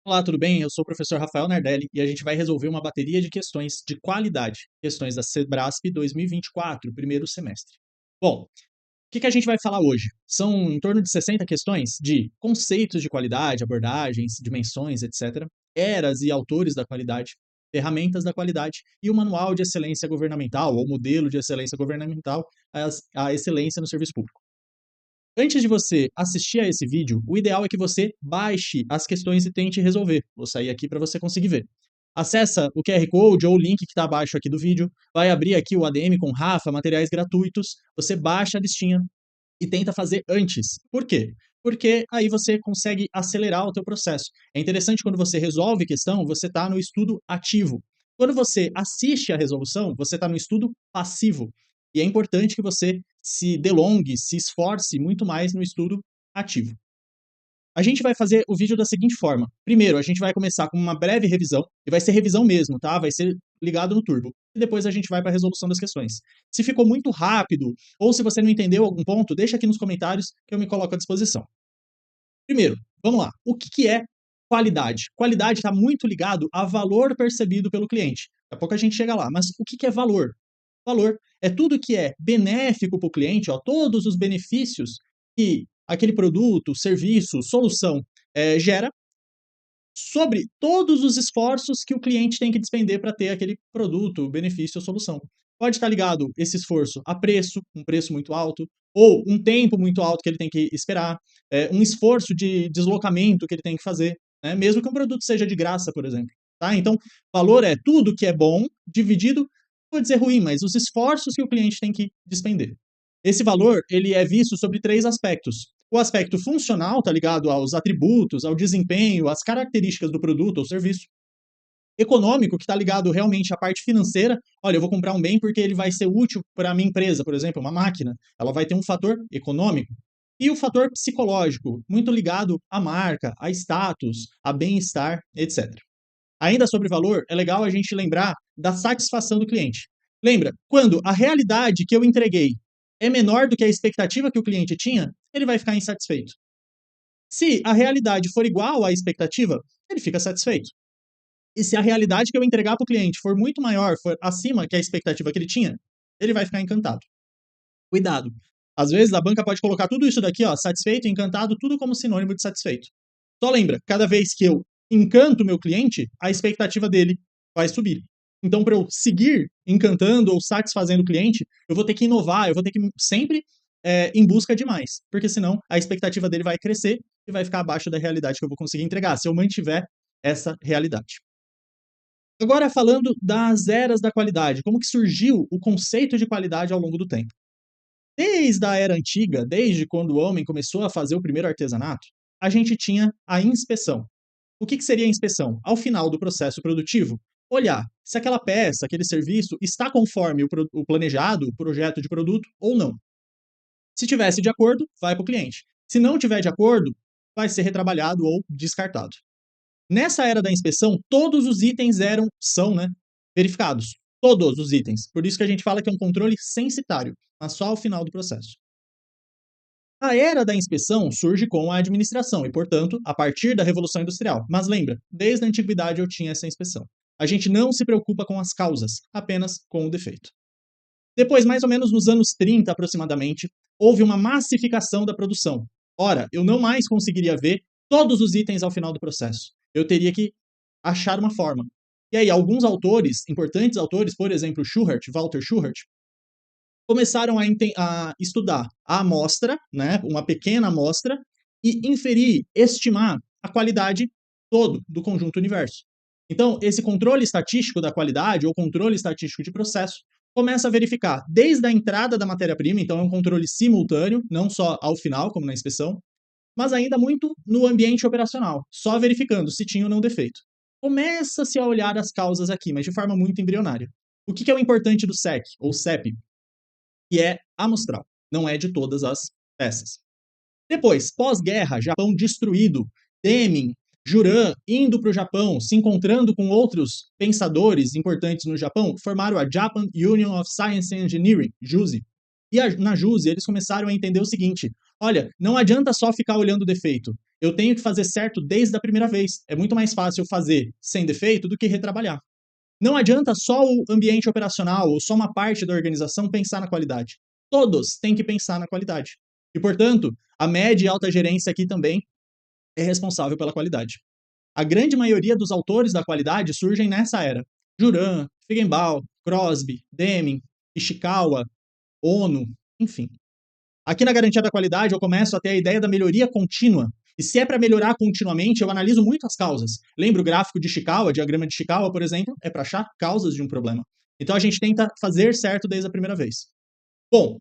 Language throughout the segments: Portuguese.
Olá, tudo bem? Eu sou o professor Rafael Nardelli e a gente vai resolver uma bateria de questões de qualidade, questões da Sebrasp 2024, primeiro semestre. Bom, o que a gente vai falar hoje? São em torno de 60 questões de conceitos de qualidade, abordagens, dimensões, etc., eras e autores da qualidade, ferramentas da qualidade e o manual de excelência governamental ou modelo de excelência governamental, a excelência no serviço público. Antes de você assistir a esse vídeo, o ideal é que você baixe as questões e tente resolver. Vou sair aqui para você conseguir ver. Acessa o QR Code ou o link que está abaixo aqui do vídeo, vai abrir aqui o ADM com Rafa, materiais gratuitos, você baixa a listinha e tenta fazer antes. Por quê? Porque aí você consegue acelerar o teu processo. É interessante quando você resolve questão, você está no estudo ativo. Quando você assiste a resolução, você está no estudo passivo. E é importante que você se delongue, se esforce muito mais no estudo ativo. A gente vai fazer o vídeo da seguinte forma. Primeiro, a gente vai começar com uma breve revisão, e vai ser revisão mesmo, tá? Vai ser ligado no turbo. E depois a gente vai para a resolução das questões. Se ficou muito rápido, ou se você não entendeu algum ponto, deixa aqui nos comentários que eu me coloco à disposição. Primeiro, vamos lá. O que é qualidade? Qualidade está muito ligado a valor percebido pelo cliente. Daqui a pouco a gente chega lá. Mas o que é valor? Valor é tudo que é benéfico para o cliente, ó, todos os benefícios que aquele produto, serviço, solução gera sobre todos os esforços que o cliente tem que despender para ter aquele produto, benefício ou solução. Pode estar ligado esse esforço a preço, um preço muito alto, ou um tempo muito alto que ele tem que esperar, um esforço de deslocamento que ele tem que fazer, né? Mesmo que um produto seja de graça, por exemplo. Tá? Então, valor é tudo que é bom dividido, vou dizer ruim, mas os esforços que o cliente tem que despender. Esse valor ele é visto sobre três aspectos. O aspecto funcional está ligado aos atributos, ao desempenho, às características do produto ou serviço. Econômico, que está ligado realmente à parte financeira. Olha, eu vou comprar um bem porque ele vai ser útil para a minha empresa, por exemplo, uma máquina. Ela vai ter um fator econômico. E o fator psicológico, muito ligado à marca, a status, a bem-estar, etc. Ainda sobre valor, é legal a gente lembrar da satisfação do cliente. Lembra, quando a realidade que eu entreguei é menor do que a expectativa que o cliente tinha, ele vai ficar insatisfeito. Se a realidade for igual à expectativa, ele fica satisfeito. E se a realidade que eu entregar para o cliente for muito maior, for acima que a expectativa que ele tinha, ele vai ficar encantado. Cuidado. Às vezes a banca pode colocar tudo isso daqui, ó, satisfeito, encantado, tudo como sinônimo de satisfeito. Só lembra, cada vez que eu encanto o meu cliente, a expectativa dele vai subir. Então, para eu seguir encantando ou satisfazendo o cliente, eu vou ter que inovar, eu vou ter que sempre em busca de mais, porque senão a expectativa dele vai crescer e vai ficar abaixo da realidade que eu vou conseguir entregar, se eu mantiver essa realidade. Agora, falando das eras da qualidade, como que surgiu o conceito de qualidade ao longo do tempo? Desde a era antiga, desde quando o homem começou a fazer o primeiro artesanato, a gente tinha a inspeção. O que seria a inspeção? Ao final do processo produtivo, olhar se aquela peça, aquele serviço está conforme o planejado, o projeto de produto ou não. Se tivesse de acordo, vai para o cliente. Se não tiver de acordo, vai ser retrabalhado ou descartado. Nessa era da inspeção, todos os itens são verificados. Todos os itens. Por isso que a gente fala que é um controle censitário, mas só ao final do processo. A era da inspeção surge com a administração e, portanto, a partir da Revolução Industrial. Mas lembra, desde a antiguidade eu tinha essa inspeção. A gente não se preocupa com as causas, apenas com o defeito. Depois, mais ou menos nos anos 30 aproximadamente, houve uma massificação da produção. Ora, eu não mais conseguiria ver todos os itens ao final do processo. Eu teria que achar uma forma. E aí, alguns autores, importantes autores, por exemplo, Walter Schuhart, começaram a estudar a amostra, né, uma pequena amostra, e inferir, estimar a qualidade todo do conjunto universo. Então, esse controle estatístico da qualidade, ou controle estatístico de processo, começa a verificar desde a entrada da matéria-prima, então é um controle simultâneo, não só ao final, como na inspeção, mas ainda muito no ambiente operacional, só verificando se tinha ou não defeito. Começa-se a olhar as causas aqui, mas de forma muito embrionária. O que é o importante do SEC, ou CEP? Que é amostral, não é de todas as peças. Depois, pós-guerra, Japão destruído, Deming, Juran indo para o Japão, se encontrando com outros pensadores importantes no Japão, formaram a Japan Union of Science and Engineering, JUSE. E na JUSE eles começaram a entender o seguinte, olha, não adianta só ficar olhando o defeito. Eu tenho que fazer certo desde a primeira vez. É muito mais fácil fazer sem defeito do que retrabalhar. Não adianta só o ambiente operacional ou só uma parte da organização pensar na qualidade. Todos têm que pensar na qualidade. E, portanto, a média e alta gerência aqui também é responsável pela qualidade. A grande maioria dos autores da qualidade surgem nessa era. Juran, Feigenbaum, Crosby, Deming, Ishikawa, Ono, enfim. Aqui na garantia da qualidade eu começo a ter a ideia da melhoria contínua. E se é para melhorar continuamente, eu analiso muito as causas. Lembra o gráfico de Ishikawa, diagrama de Ishikawa, por exemplo? É para achar causas de um problema. Então a gente tenta fazer certo desde a primeira vez. Bom,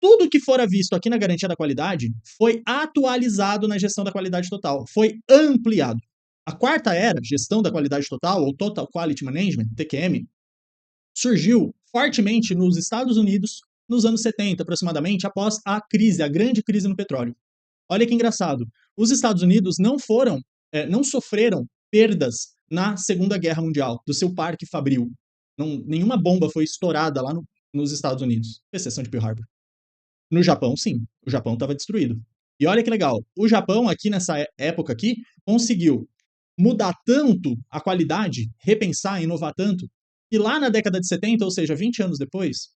tudo que fora visto aqui na garantia da qualidade foi atualizado na gestão da qualidade total, foi ampliado. A quarta era, gestão da qualidade total, ou Total Quality Management, TQM, surgiu fortemente nos Estados Unidos nos anos 70, aproximadamente, após a crise, a grande crise no petróleo. Olha que engraçado, os Estados Unidos não sofreram perdas na Segunda Guerra Mundial, do seu parque fabril. Nenhuma bomba foi estourada lá nos Estados Unidos, com exceção de Pearl Harbor. No Japão, sim. O Japão estava destruído. E olha que legal, o Japão aqui nessa época aqui conseguiu mudar tanto a qualidade, repensar, inovar tanto, que lá na década de 70, ou seja, 20 anos depois,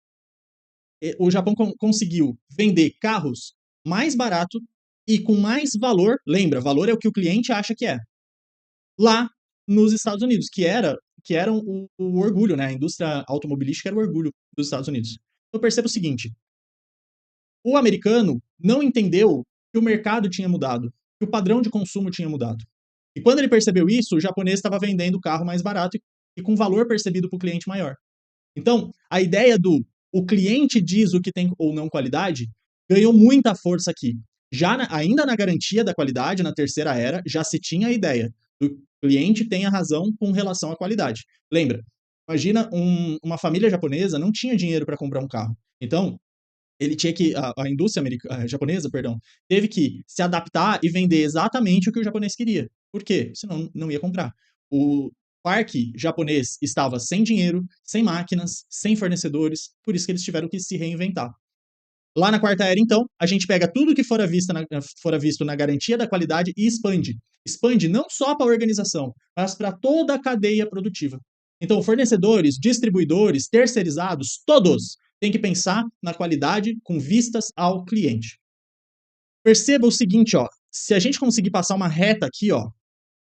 o Japão conseguiu vender carros mais barato e com mais valor, lembra, valor é o que o cliente acha que é, lá nos Estados Unidos, que era o orgulho, né? A indústria automobilística era o orgulho dos Estados Unidos. Eu percebo o seguinte, o americano não entendeu que o mercado tinha mudado, que o padrão de consumo tinha mudado. E quando ele percebeu isso, o japonês estava vendendo o carro mais barato e com valor percebido para o cliente maior. Então, a ideia do o cliente diz o que tem ou não qualidade ganhou muita força aqui. Ainda na garantia da qualidade, na terceira era, já se tinha a ideia do cliente tem a razão com relação à qualidade. Lembra, imagina uma família japonesa não tinha dinheiro para comprar um carro. Então, ele tinha que a indústria japonesa, perdão, teve que se adaptar e vender exatamente o que o japonês queria. Por quê? Senão não ia comprar. O parque japonês estava sem dinheiro, sem máquinas, sem fornecedores, por isso que eles tiveram que se reinventar. Lá na quarta era, então, a gente pega tudo que fora visto na garantia da qualidade e expande. Expande não só para a organização, mas para toda a cadeia produtiva. Então, fornecedores, distribuidores, terceirizados, todos têm que pensar na qualidade com vistas ao cliente. Perceba o seguinte, ó, se a gente conseguir passar uma reta aqui, ó,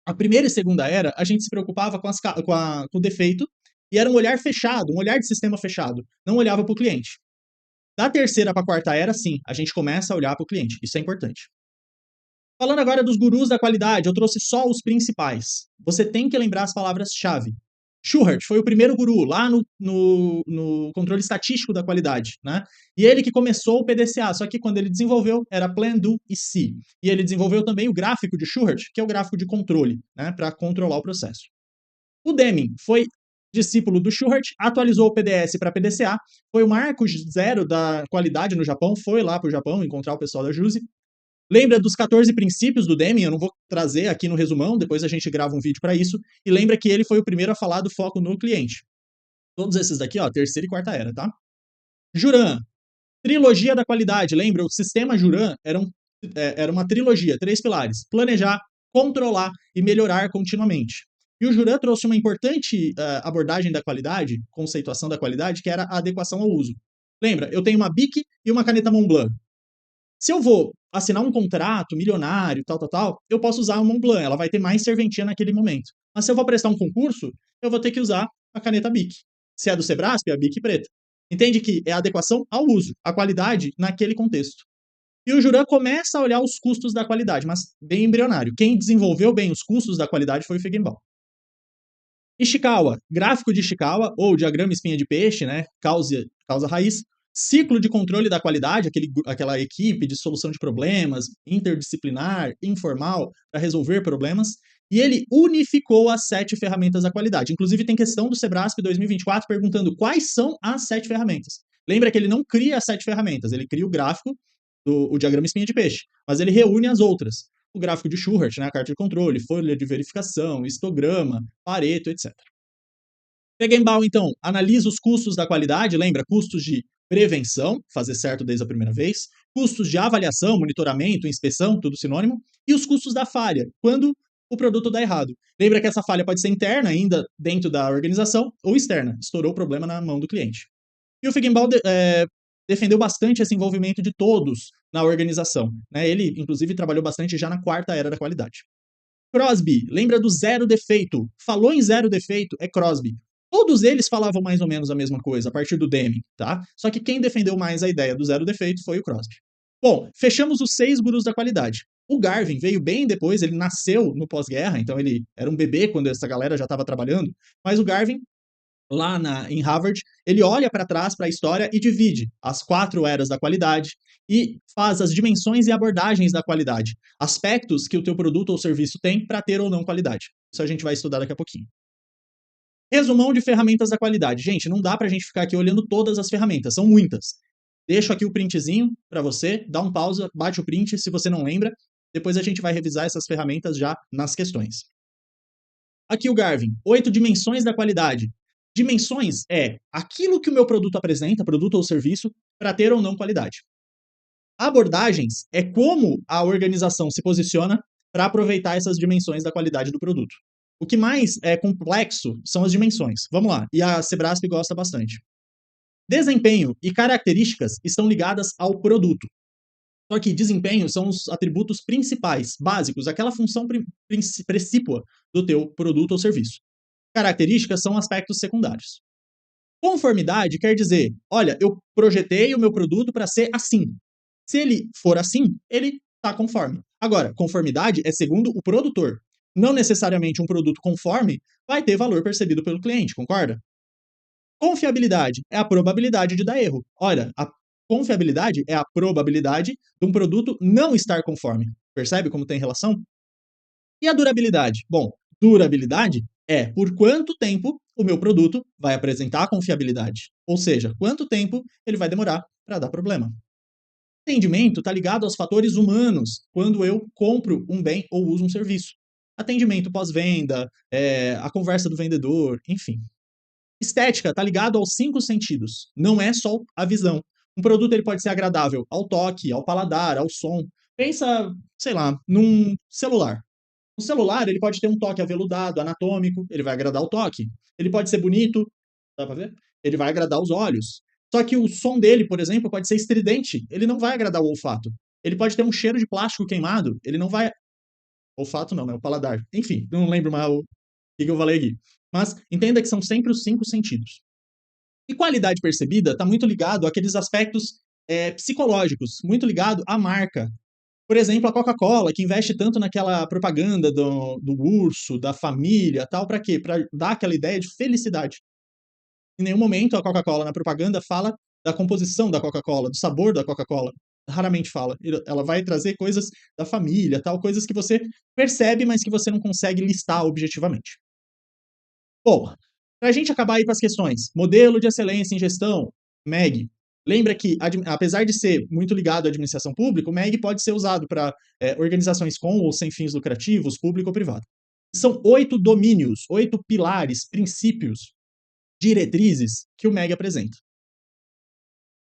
a primeira e segunda era, a gente se preocupava com o defeito e era um olhar fechado, um olhar de sistema fechado, não olhava para o cliente. Da terceira para a quarta era, sim, a gente começa a olhar para o cliente, isso é importante. Falando agora dos gurus da qualidade, eu trouxe só os principais. Você tem que lembrar as palavras-chave. Schuhart foi o primeiro guru lá no controle estatístico da qualidade, né? E ele que começou o PDCA, só que quando ele desenvolveu era Plan, Do e See. E ele desenvolveu também o gráfico de Schuhart, que é o gráfico de controle, né? Para controlar o processo. O Deming foi discípulo do Schuhart, atualizou o PDS para PDCA, foi o marco zero da qualidade no Japão, foi lá para o Japão encontrar o pessoal da JUSE. Lembra dos 14 princípios do Deming? Eu não vou trazer aqui no resumão, depois a gente grava um vídeo para isso. E lembra que ele foi o primeiro a falar do foco no cliente. Todos esses daqui, ó, terceira e quarta era, tá? Juran, trilogia da qualidade. Lembra? O sistema Juran era uma trilogia, 3 pilares. Planejar, controlar e melhorar continuamente. E o Juran trouxe uma importante abordagem da qualidade, conceituação da qualidade, que era a adequação ao uso. Lembra? Eu tenho uma Bic e uma caneta Montblanc. Se eu vou assinar um contrato milionário, tal, eu posso usar a Montblanc, ela vai ter mais serventia naquele momento. Mas se eu vou prestar um concurso, eu vou ter que usar a caneta Bic. Se é do Sebrasp, é a Bic preta. Entende que é a adequação ao uso, a qualidade naquele contexto. E o Juran começa a olhar os custos da qualidade, mas bem embrionário. Quem desenvolveu bem os custos da qualidade foi o Feigenbaum. Ishikawa, gráfico de Ishikawa, ou diagrama espinha de peixe, né? Causa raiz. Ciclo de controle da qualidade, aquela equipe de solução de problemas, interdisciplinar, informal, para resolver problemas. E ele unificou as 7 ferramentas da qualidade. Inclusive, tem questão do Sebrasp 2024 perguntando quais são as 7 ferramentas. Lembra que ele não cria as 7 ferramentas, ele cria o gráfico, o diagrama espinha de peixe, mas ele reúne as outras. O gráfico de Schuhart, né, a carta de controle, folha de verificação, histograma, Pareto, etc. Feigenbaum, então, analisa os custos da qualidade, lembra? Custos de prevenção, fazer certo desde a primeira vez, custos de avaliação, monitoramento, inspeção, tudo sinônimo, e os custos da falha, quando o produto dá errado. Lembra que essa falha pode ser interna, ainda dentro da organização, ou externa, estourou o problema na mão do cliente. E o Figgenbaum defendeu bastante esse envolvimento de todos na organização, né? Ele, inclusive, trabalhou bastante já na quarta era da qualidade. Crosby, lembra do zero defeito? Falou em zero defeito, é Crosby. Todos eles falavam mais ou menos a mesma coisa, a partir do Deming, tá? Só que quem defendeu mais a ideia do zero defeito foi o Crosby. Bom, fechamos os 6 gurus da qualidade. O Garvin veio bem depois, ele nasceu no pós-guerra, então ele era um bebê quando essa galera já estava trabalhando, mas o Garvin lá em Harvard, ele olha para trás para a história e divide as 4 eras da qualidade e faz as dimensões e abordagens da qualidade, aspectos que o teu produto ou serviço tem para ter ou não qualidade. Isso a gente vai estudar daqui a pouquinho. Resumão de ferramentas da qualidade. Gente, não dá para a gente ficar aqui olhando todas as ferramentas, são muitas. Deixo aqui o printzinho para você, dá um pausa, bate o print se você não lembra, depois a gente vai revisar essas ferramentas já nas questões. Aqui o Garvin, 8 dimensões da qualidade. Dimensões é aquilo que o meu produto apresenta, produto ou serviço, para ter ou não qualidade. Abordagens é como a organização se posiciona para aproveitar essas dimensões da qualidade do produto. O que mais é complexo são as dimensões. Vamos lá, e a Sebrasp gosta bastante. Desempenho e características estão ligadas ao produto. Só que desempenho são os atributos principais, básicos, aquela função precípua do teu produto ou serviço. Características são aspectos secundários. Conformidade quer dizer, olha, eu projetei o meu produto para ser assim. Se ele for assim, ele está conforme. Agora, conformidade é segundo o produtor. Não necessariamente um produto conforme vai ter valor percebido pelo cliente, concorda? Confiabilidade é a probabilidade de dar erro. Olha, a confiabilidade é a probabilidade de um produto não estar conforme. Percebe como tem relação? E a durabilidade? Bom, durabilidade é por quanto tempo o meu produto vai apresentar confiabilidade. Ou seja, quanto tempo ele vai demorar para dar problema. Atendimento está ligado aos fatores humanos quando eu compro um bem ou uso um serviço. Atendimento pós-venda, a conversa do vendedor, enfim. Estética está ligado aos 5 sentidos, não é só a visão. Um produto ele pode ser agradável ao toque, ao paladar, ao som. Pensa, sei lá, num celular. O celular, ele pode ter um toque aveludado, anatômico, ele vai agradar o toque. Ele pode ser bonito, dá pra ver? Ele vai agradar os olhos. Só que o som dele, por exemplo, pode ser estridente, ele não vai agradar o olfato. Ele pode ter um cheiro de plástico queimado, ele não vai... Olfato não, né? O paladar. Enfim, não lembro mais o que eu falei aqui. Mas entenda que são sempre os 5 sentidos. E qualidade percebida está muito ligado àqueles aspectos psicológicos, muito ligado à marca. Por exemplo, a Coca-Cola, que investe tanto naquela propaganda do urso, da família, tal, para quê? Para dar aquela ideia de felicidade. Em nenhum momento a Coca-Cola na propaganda fala da composição da Coca-Cola, do sabor da Coca-Cola. Raramente fala. Ela vai trazer coisas da família, tal, coisas que você percebe, mas que você não consegue listar objetivamente. Bom, para a gente acabar aí com as questões, modelo de excelência em gestão, MEG. Lembra que, apesar de ser muito ligado à administração pública, o MEG pode ser usado para organizações com ou sem fins lucrativos, público ou privado. São 8 domínios, 8 pilares, princípios, diretrizes que o MEG apresenta.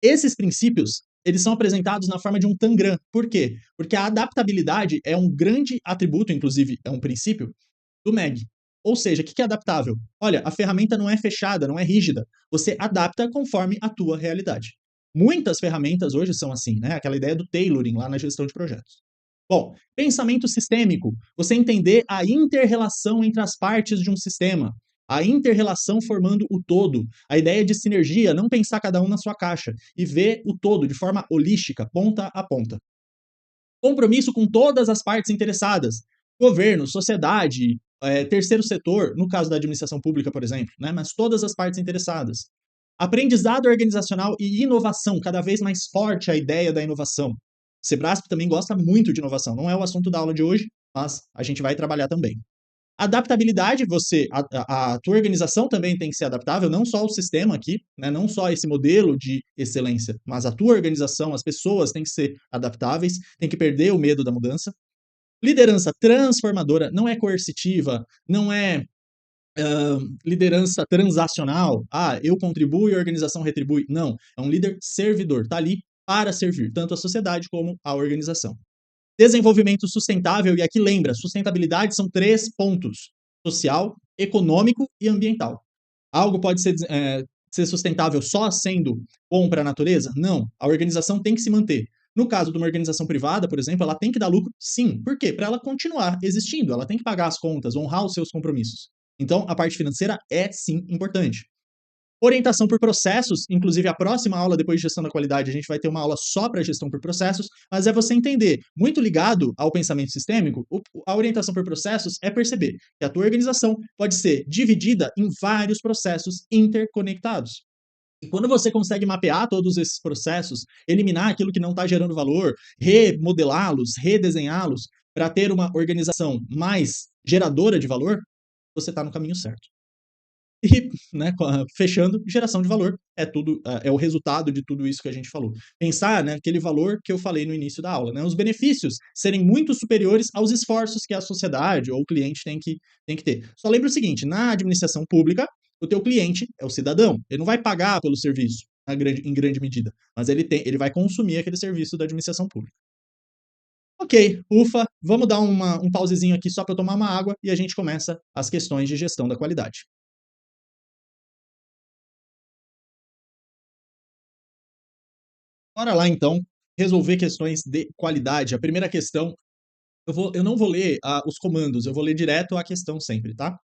Esses princípios, eles são apresentados na forma de um tangram. Por quê? Porque a adaptabilidade é um grande atributo, inclusive é um princípio, do MEG. Ou seja, o que é adaptável? Olha, a ferramenta não é fechada, não é rígida. Você adapta conforme a tua realidade. Muitas ferramentas hoje são assim, né? Aquela ideia do tailoring lá na gestão de projetos. Bom, pensamento sistêmico. Você entender a inter-relação entre as partes de um sistema. A inter-relação formando o todo. A ideia de sinergia, não pensar cada um na sua caixa. E ver o todo de forma holística, ponta a ponta. Compromisso com todas as partes interessadas. Governo, sociedade, terceiro setor, no caso da administração pública, por exemplo, né? Mas todas as partes interessadas. Aprendizado organizacional e inovação, cada vez mais forte a ideia da inovação. O Sebrasp também gosta muito de inovação, não é o assunto da aula de hoje, mas a gente vai trabalhar também. Adaptabilidade, a tua organização também tem que ser adaptável, não só o sistema aqui, né, não só esse modelo de excelência, mas a tua organização, as pessoas têm que ser adaptáveis, tem que perder o medo da mudança. Liderança transformadora, não é coercitiva, não é liderança transacional, eu contribuo e a organização retribui. Não, é um líder servidor, tá ali para servir tanto a sociedade como a organização. Desenvolvimento sustentável, e aqui lembra, sustentabilidade são 3 pontos: social, econômico e ambiental. Algo pode ser sustentável só sendo bom para a natureza? Não. A organização tem que se manter. No caso de uma organização privada, por exemplo, ela tem que dar lucro, sim. Por quê? Para ela continuar existindo, ela tem que pagar as contas, honrar os seus compromissos. Então, a parte financeira é sim importante. Orientação por processos, inclusive a próxima aula depois de gestão da qualidade, a gente vai ter uma aula só para gestão por processos, mas é você entender, muito ligado ao pensamento sistêmico, a orientação por processos é perceber que a tua organização pode ser dividida em vários processos interconectados. E quando você consegue mapear todos esses processos, eliminar aquilo que não está gerando valor, remodelá-los, redesenhá-los, para ter uma organização mais geradora de valor, você está no caminho certo. E, né, fechando, geração de valor é tudo, é o resultado de tudo isso que a gente falou. Pensar, né, aquele valor que eu falei no início da aula, né, os benefícios serem muito superiores aos esforços que a sociedade ou o cliente tem que ter. Só lembra o seguinte, na administração pública, o teu cliente é o cidadão, ele não vai pagar pelo serviço em grande medida, mas ele vai consumir aquele serviço da administração pública. Ok, ufa, vamos dar um pausezinho aqui só para eu tomar uma água e a gente começa as questões de gestão da qualidade. Bora lá então, resolver questões de qualidade. A primeira questão, eu não vou ler os comandos, eu vou ler direto a questão sempre, tá?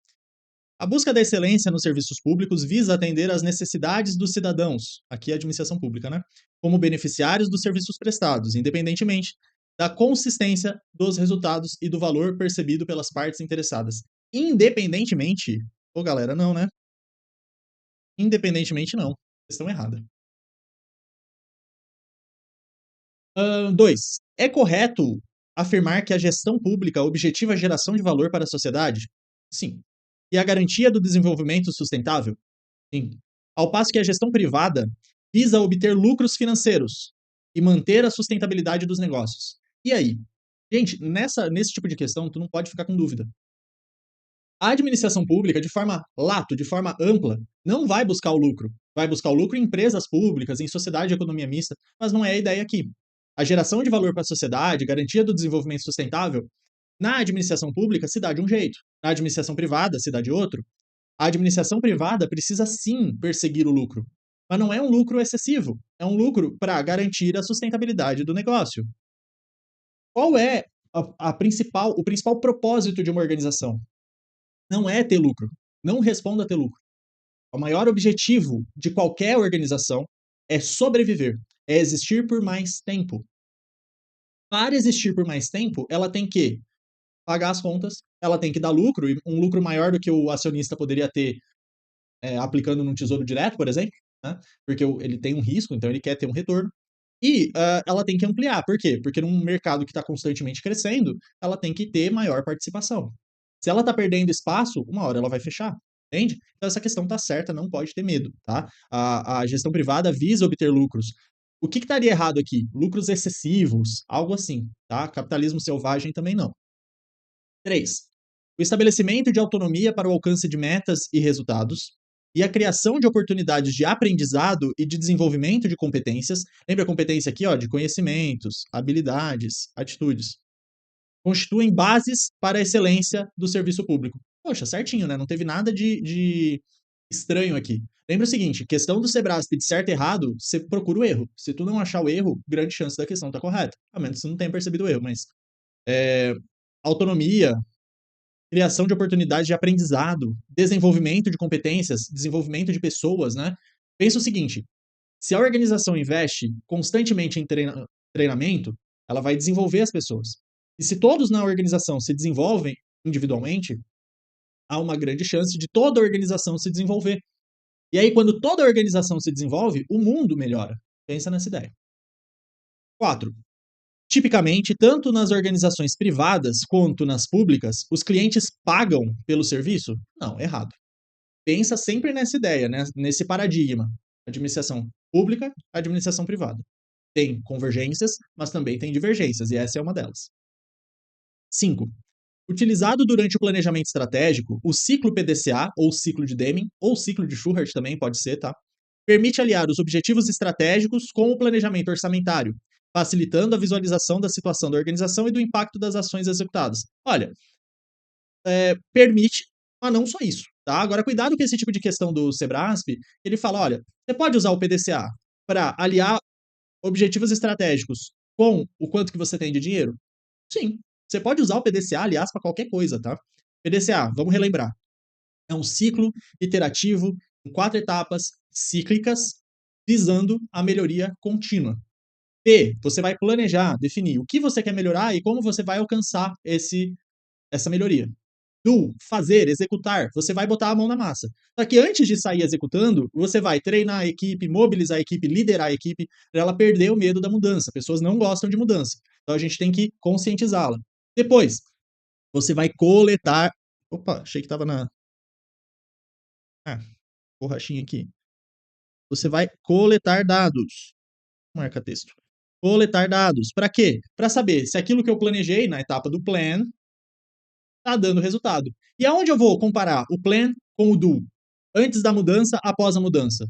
A busca da excelência nos serviços públicos visa atender às necessidades dos cidadãos, aqui é a administração pública, né? Como beneficiários dos serviços prestados, independentemente da consistência dos resultados e do valor percebido pelas partes interessadas. Independentemente, ô galera, não, né? Independentemente não, questão errada. 2. É correto afirmar que a gestão pública objetiva a geração de valor para a sociedade? Sim. E a garantia do desenvolvimento sustentável? Sim. Ao passo que a gestão privada visa obter lucros financeiros e manter a sustentabilidade dos negócios. E aí? Gente, nesse tipo de questão, tu não pode ficar com dúvida. A administração pública, de forma lato, de forma ampla, não vai buscar o lucro. Vai buscar o lucro em empresas públicas, em sociedade de economia mista, mas não é a ideia aqui. A geração de valor para a sociedade, garantia do desenvolvimento sustentável, na administração pública se dá de um jeito, na administração privada se dá de outro. A administração privada precisa sim perseguir o lucro, mas não é um lucro excessivo, é um lucro para garantir a sustentabilidade do negócio. Qual é o principal propósito de uma organização? Não é ter lucro. Não responda a ter lucro. O maior objetivo de qualquer organização é sobreviver, é existir por mais tempo. Para existir por mais tempo, ela tem que pagar as contas, ela tem que dar lucro, e um lucro maior do que o acionista poderia ter aplicando num tesouro direto, por exemplo, né? Porque ele tem um risco, então ele quer ter um retorno. E ela tem que ampliar. Por quê? Porque num mercado que está constantemente crescendo, ela tem que ter maior participação. Se ela está perdendo espaço, uma hora ela vai fechar. Entende? Então essa questão está certa, não pode ter medo, tá? A gestão privada visa obter lucros. O que estaria errado aqui? Lucros excessivos, algo assim, tá? Capitalismo selvagem também não. 3. O estabelecimento de autonomia para o alcance de metas e resultados e a criação de oportunidades de aprendizado e de desenvolvimento de competências. Lembra a competência aqui, ó, de conhecimentos, habilidades, atitudes. Constituem bases para a excelência do serviço público. Poxa, certinho, né? Não teve nada de estranho aqui. Lembra o seguinte, questão do Sebrasp de certo e errado, você procura o erro. Se tu não achar o erro, grande chance da questão estar correta. A menos que você não tenha percebido o erro, mas autonomia, criação de oportunidades de aprendizado, desenvolvimento de competências, desenvolvimento de pessoas, né? Pensa o seguinte, se a organização investe constantemente em treinamento, ela vai desenvolver as pessoas. E se todos na organização se desenvolvem individualmente, há uma grande chance de toda a organização se desenvolver. E aí, quando toda a organização se desenvolve, o mundo melhora. Pensa nessa ideia. 4. Tipicamente, tanto nas organizações privadas quanto nas públicas, os clientes pagam pelo serviço? Não, errado. Pensa sempre nessa ideia, né? Nesse paradigma. Administração pública, administração privada. Tem convergências, mas também tem divergências, e essa é uma delas. 5. Utilizado durante o planejamento estratégico, o ciclo PDCA, ou ciclo de Deming, ou ciclo de Shurart também pode ser, tá? Permite aliar os objetivos estratégicos com o planejamento orçamentário, facilitando a visualização da situação da organização e do impacto das ações executadas. Olha, permite, mas não só isso, tá? Agora, cuidado com esse tipo de questão do Sebrasp, ele fala, olha, você pode usar o PDCA para aliar objetivos estratégicos com o quanto que você tem de dinheiro? Sim, você pode usar o PDCA, aliás, para qualquer coisa, tá? PDCA, vamos relembrar, é um ciclo iterativo em 4 etapas cíclicas, visando a melhoria contínua. P, você vai planejar, definir o que você quer melhorar e como você vai alcançar essa melhoria. Do, fazer, executar, você vai botar a mão na massa. Só que antes de sair executando, você vai treinar a equipe, mobilizar a equipe, liderar a equipe, para ela perder o medo da mudança. Pessoas não gostam de mudança. Então a gente tem que conscientizá-la. Depois, você vai coletar. Opa, achei que estava na. Ah, borrachinha aqui. Você vai coletar dados. Marca texto. Coletar dados. Para quê? Para saber se aquilo que eu planejei na etapa do plan está dando resultado. E aonde eu vou comparar o plan com o do? Antes da mudança, após a mudança.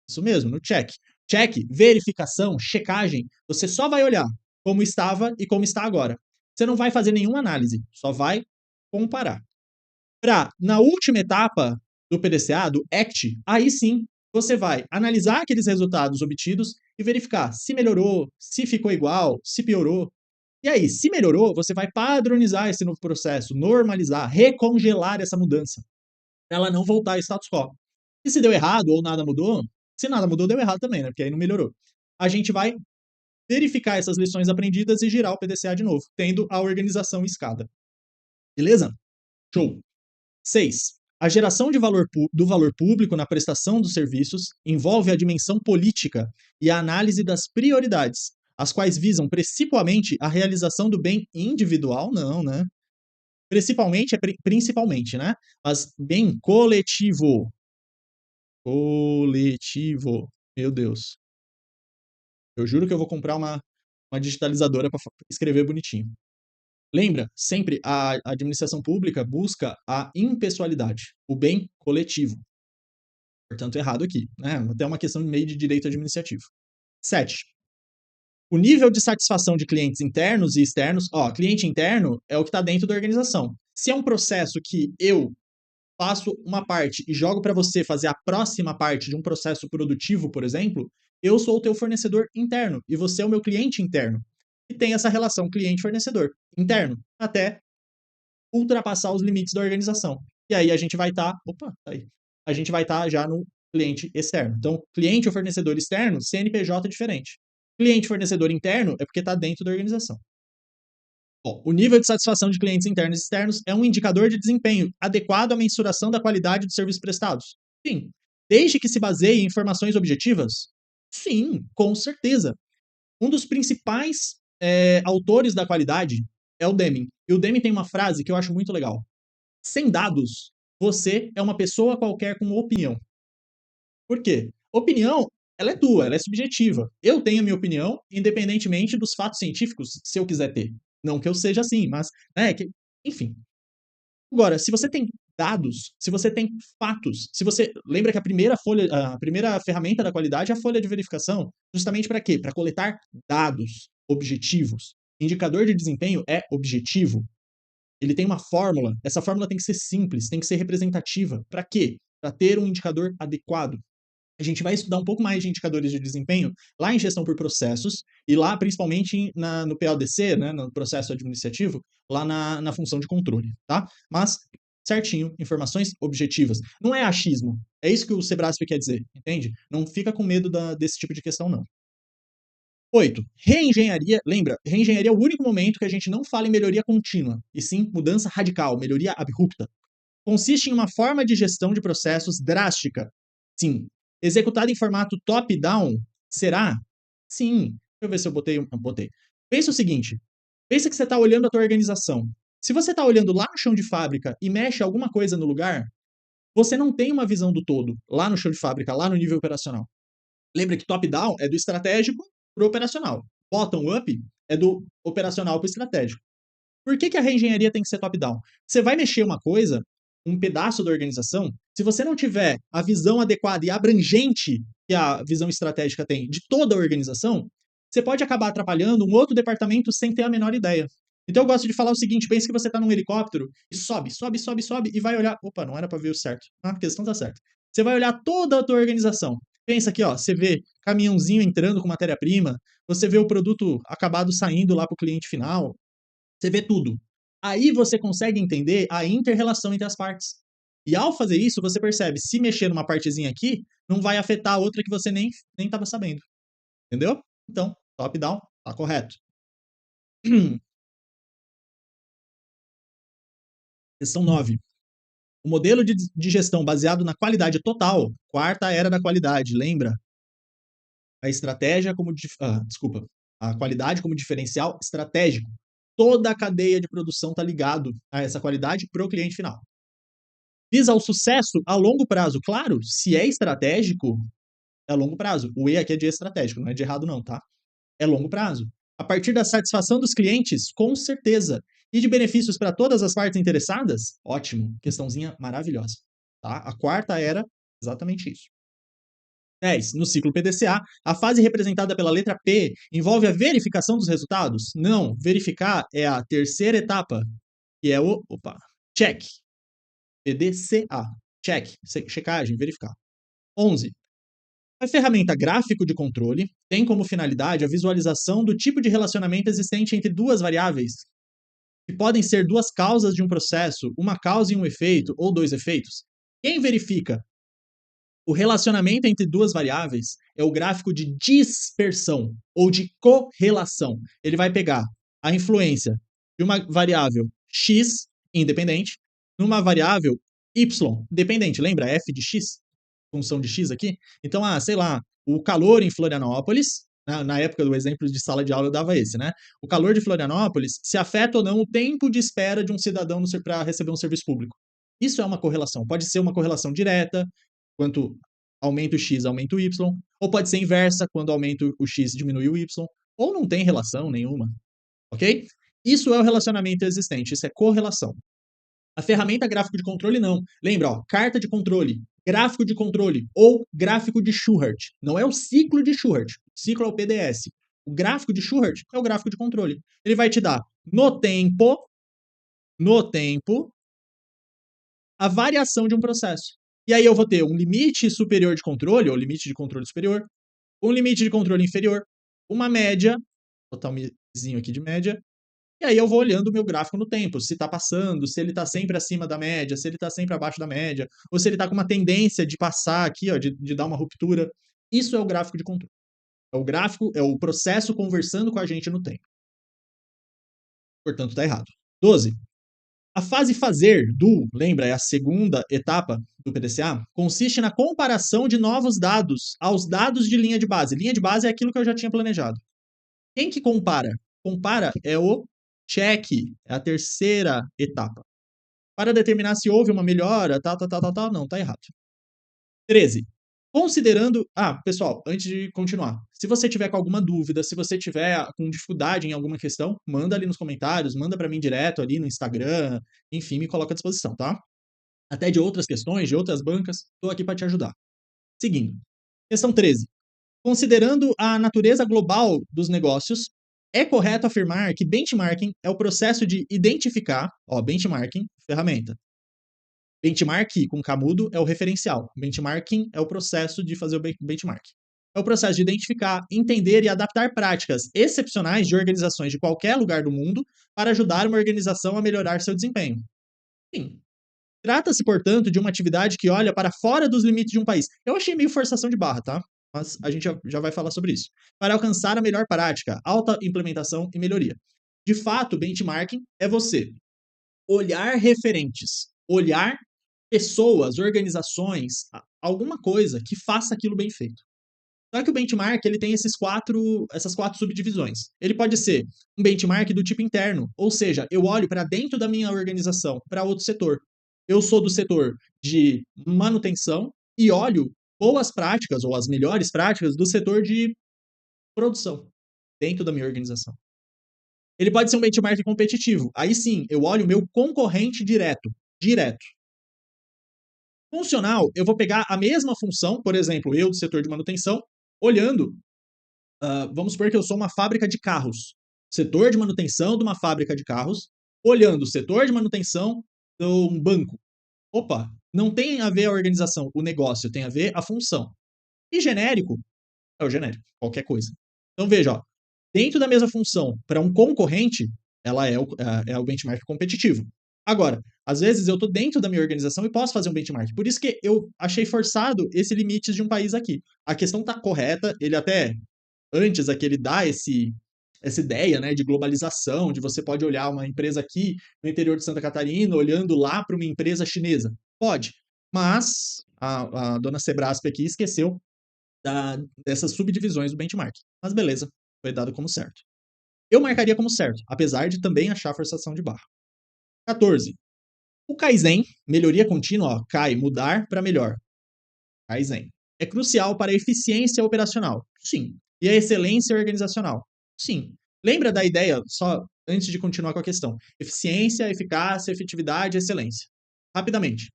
Isso mesmo, no check. Check, verificação, checagem. Você só vai olhar como estava e como está agora. Você não vai fazer nenhuma análise, só vai comparar. Na última etapa do PDCA, do ACT, aí sim você vai analisar aqueles resultados obtidos e verificar se melhorou, se ficou igual, se piorou. E aí, se melhorou, você vai padronizar esse novo processo, normalizar, recongelar essa mudança, para ela não voltar ao status quo. E se deu errado ou nada mudou, se nada mudou, deu errado também, né? Porque aí não melhorou. A gente vai verificar essas lições aprendidas e girar o PDCA de novo, tendo a organização em escada. Beleza? Show. 6. A geração do valor público na prestação dos serviços envolve a dimensão política e a análise das prioridades, as quais visam principalmente a realização do bem individual, não, né? Principalmente principalmente, né? Mas bem coletivo. Coletivo. Meu Deus. Eu juro que eu vou comprar uma digitalizadora para escrever bonitinho. Lembra, sempre a administração pública busca a impessoalidade, o bem coletivo. Portanto, errado aqui, né? Até uma questão meio de direito administrativo. 7. O nível de satisfação de clientes internos e externos. Ó, cliente interno é o que está dentro da organização. Se é um processo que eu faço uma parte e jogo para você fazer a próxima parte de um processo produtivo, por exemplo, eu sou o teu fornecedor interno e você é o meu cliente interno. E tem essa relação cliente-fornecedor interno, até ultrapassar os limites da organização. E aí a gente vai estar, tá aí. A gente vai estar já no cliente externo. Então, cliente ou fornecedor externo, CNPJ é diferente. Cliente fornecedor interno é porque está dentro da organização. Bom, o nível de satisfação de clientes internos e externos é um indicador de desempenho adequado à mensuração da qualidade dos serviços prestados? Sim. Desde que se baseie em informações objetivas? Sim, com certeza. Um dos principais autores da qualidade é o Deming. E o Deming tem uma frase que eu acho muito legal. Sem dados, você é uma pessoa qualquer com opinião. Por quê? Opinião, ela é tua, ela é subjetiva. Eu tenho a minha opinião, independentemente dos fatos científicos, se eu quiser ter. Não que eu seja assim, mas, enfim. Agora, se você tem dados, se você tem fatos, se você lembra que a primeira ferramenta da qualidade é a folha de verificação, justamente para quê? Para coletar dados objetivos. Indicador de desempenho é objetivo. Ele tem uma fórmula. Essa fórmula tem que ser simples, tem que ser representativa. Para quê? Para ter um indicador adequado. A gente vai estudar um pouco mais de indicadores de desempenho lá em gestão por processos e lá, principalmente no PODC, né, no processo administrativo, lá na função de controle, tá? Mas, certinho, informações objetivas. Não é achismo. É isso que o Sebrasp quer dizer, entende? Não fica com medo desse tipo de questão, não. 8. Reengenharia. Lembra, reengenharia é o único momento que a gente não fala em melhoria contínua, e sim mudança radical, melhoria abrupta. Consiste em uma forma de gestão de processos drástica. Sim. Executada em formato top-down? Será? Sim. Deixa eu ver se eu botei. Pensa o seguinte. Pensa que você está olhando a tua organização. Se você está olhando lá no chão de fábrica e mexe alguma coisa no lugar, você não tem uma visão do todo lá no chão de fábrica, lá no nível operacional. Lembra que top-down é do estratégico para o operacional. Bottom-up é do operacional para o estratégico. Por que a reengenharia tem que ser top-down? Você vai mexer uma coisa, um pedaço da organização, Se você não tiver a visão adequada e abrangente que a visão estratégica tem de toda a organização, você pode acabar atrapalhando um outro departamento sem ter a menor ideia. Então eu gosto de falar o seguinte: pense que você está num helicóptero e sobe, sobe, sobe, sobe e vai olhar. Opa, não era para ver o certo. Ah, a questão tá certa. Você vai olhar toda a tua organização. Pensa aqui, ó, você vê caminhãozinho entrando com matéria-prima, você vê o produto acabado saindo lá para o cliente final, você vê tudo. Aí você consegue entender a inter-relação entre as partes. E ao fazer isso, você percebe, se mexer numa partezinha aqui, não vai afetar a outra que você nem estava sabendo. Entendeu? Então, top-down, tá correto. Questão 9. O modelo de gestão baseado na qualidade total, quarta era da qualidade, lembra? A estratégia como. Desculpa. A qualidade como diferencial estratégico. Toda a cadeia de produção está ligado a essa qualidade para o cliente final. Visa o sucesso a longo prazo. Claro, se é estratégico, é a longo prazo. O E aqui é de estratégico, não é de errado não, tá? É longo prazo. A partir da satisfação dos clientes, com certeza. E de benefícios para todas as partes interessadas? Ótimo. Questãozinha maravilhosa. Tá? A quarta era exatamente isso. 10. No ciclo PDCA, a fase representada pela letra P envolve a verificação dos resultados? Não. Verificar é a terceira etapa, que é o check. PDCA. Check. Checagem, verificar. 11. A ferramenta gráfico de controle tem como finalidade a visualização do tipo de relacionamento existente entre duas variáveis, que podem ser duas causas de um processo, uma causa e um efeito, ou dois efeitos. Quem verifica o relacionamento entre duas variáveis é o gráfico de dispersão ou de correlação. Ele vai pegar a influência de uma variável x independente numa variável y dependente. Lembra f de x? Função de x aqui? Então, sei lá, o calor em Florianópolis, na época do exemplo de sala de aula eu dava esse, né? O calor de Florianópolis se afeta ou não o tempo de espera de um cidadão para receber um serviço público. Isso é uma correlação. Pode ser uma correlação direta, quanto aumenta o x, aumenta o y, ou pode ser inversa, quando aumenta o x, diminui o y, ou não tem relação nenhuma, ok? Isso é o relacionamento existente, isso é correlação. A ferramenta gráfico de controle não. Lembra, ó, carta de controle, gráfico de controle ou gráfico de Shewhart. Não é o ciclo de Shewhart. O ciclo é o PDS. O gráfico de Shewhart é o gráfico de controle. Ele vai te dar no tempo, a variação de um processo. E aí eu vou ter um limite superior de controle, ou limite de controle superior, um limite de controle inferior, uma média, vou botar um mizinho aqui de média, e aí eu vou olhando o meu gráfico no tempo, se está passando, se ele está sempre acima da média, se ele está sempre abaixo da média, ou se ele está com uma tendência de passar aqui, ó, de dar uma ruptura. Isso é o gráfico de controle. É o gráfico, é o processo conversando com a gente no tempo. Portanto, está errado. 12. A fase fazer lembra, é a segunda etapa do PDCA, consiste na comparação de novos dados aos dados de linha de base. Linha de base é aquilo que eu já tinha planejado. Quem que compara? Compara é o check, é a terceira etapa. Para determinar se houve uma melhora, tal, não, tá errado. 13. Considerando. Pessoal, antes de continuar, se você tiver com alguma dúvida, se você tiver com dificuldade em alguma questão, manda ali nos comentários, manda para mim direto ali no Instagram, enfim, me coloca à disposição, tá? Até de outras questões, de outras bancas, estou aqui para te ajudar. Seguindo. Questão 13. Considerando a natureza global dos negócios, é correto afirmar que benchmarking é o processo de identificar, benchmarking, ferramenta. Benchmark com camudo é o referencial. Benchmarking é o processo de fazer o benchmark. É o processo de identificar, entender e adaptar práticas excepcionais de organizações de qualquer lugar do mundo para ajudar uma organização a melhorar seu desempenho. Sim. Trata-se, portanto, de uma atividade que olha para fora dos limites de um país. Eu achei meio forçação de barra, tá? Mas a gente já vai falar sobre isso. Para alcançar a melhor prática, alta implementação e melhoria. De fato, benchmarking é você olhar referentes, olhar pessoas, organizações, alguma coisa que faça aquilo bem feito. Só que o benchmark ele tem essas quatro subdivisões. Ele pode ser um benchmark do tipo interno, ou seja, eu olho para dentro da minha organização, para outro setor. Eu sou do setor de manutenção e olho boas práticas ou as melhores práticas do setor de produção dentro da minha organização. Ele pode ser um benchmark competitivo. Aí sim, eu olho o meu concorrente direto. Funcional, eu vou pegar a mesma função, por exemplo, eu do setor de manutenção, olhando, vamos supor que eu sou uma fábrica de carros, setor de manutenção de uma fábrica de carros, olhando o setor de manutenção de um banco. Opa, não tem a ver a organização, o negócio, tem a ver a função. E genérico é o genérico, qualquer coisa. Então veja, ó, dentro da mesma função, para um concorrente, ela é o benchmark competitivo. Agora, às vezes eu estou dentro da minha organização e posso fazer um benchmark. Por isso que eu achei forçado esse limite de um país aqui. A questão está correta, ele até, antes aqui, ele dá essa ideia, né, de globalização, de você pode olhar uma empresa aqui no interior de Santa Catarina, olhando lá para uma empresa chinesa. Pode, mas a dona Sebrasp aqui esqueceu dessas subdivisões do benchmark. Mas beleza, foi dado como certo. Eu marcaria como certo, apesar de também achar forçação de barra. 14. O Kaizen, melhoria contínua, ó, Kai, mudar para melhor. Kaizen. É crucial para a eficiência operacional? Sim. E a excelência organizacional? Sim. Lembra da ideia, só antes de continuar com a questão? Eficiência, eficácia, efetividade, excelência. Rapidamente.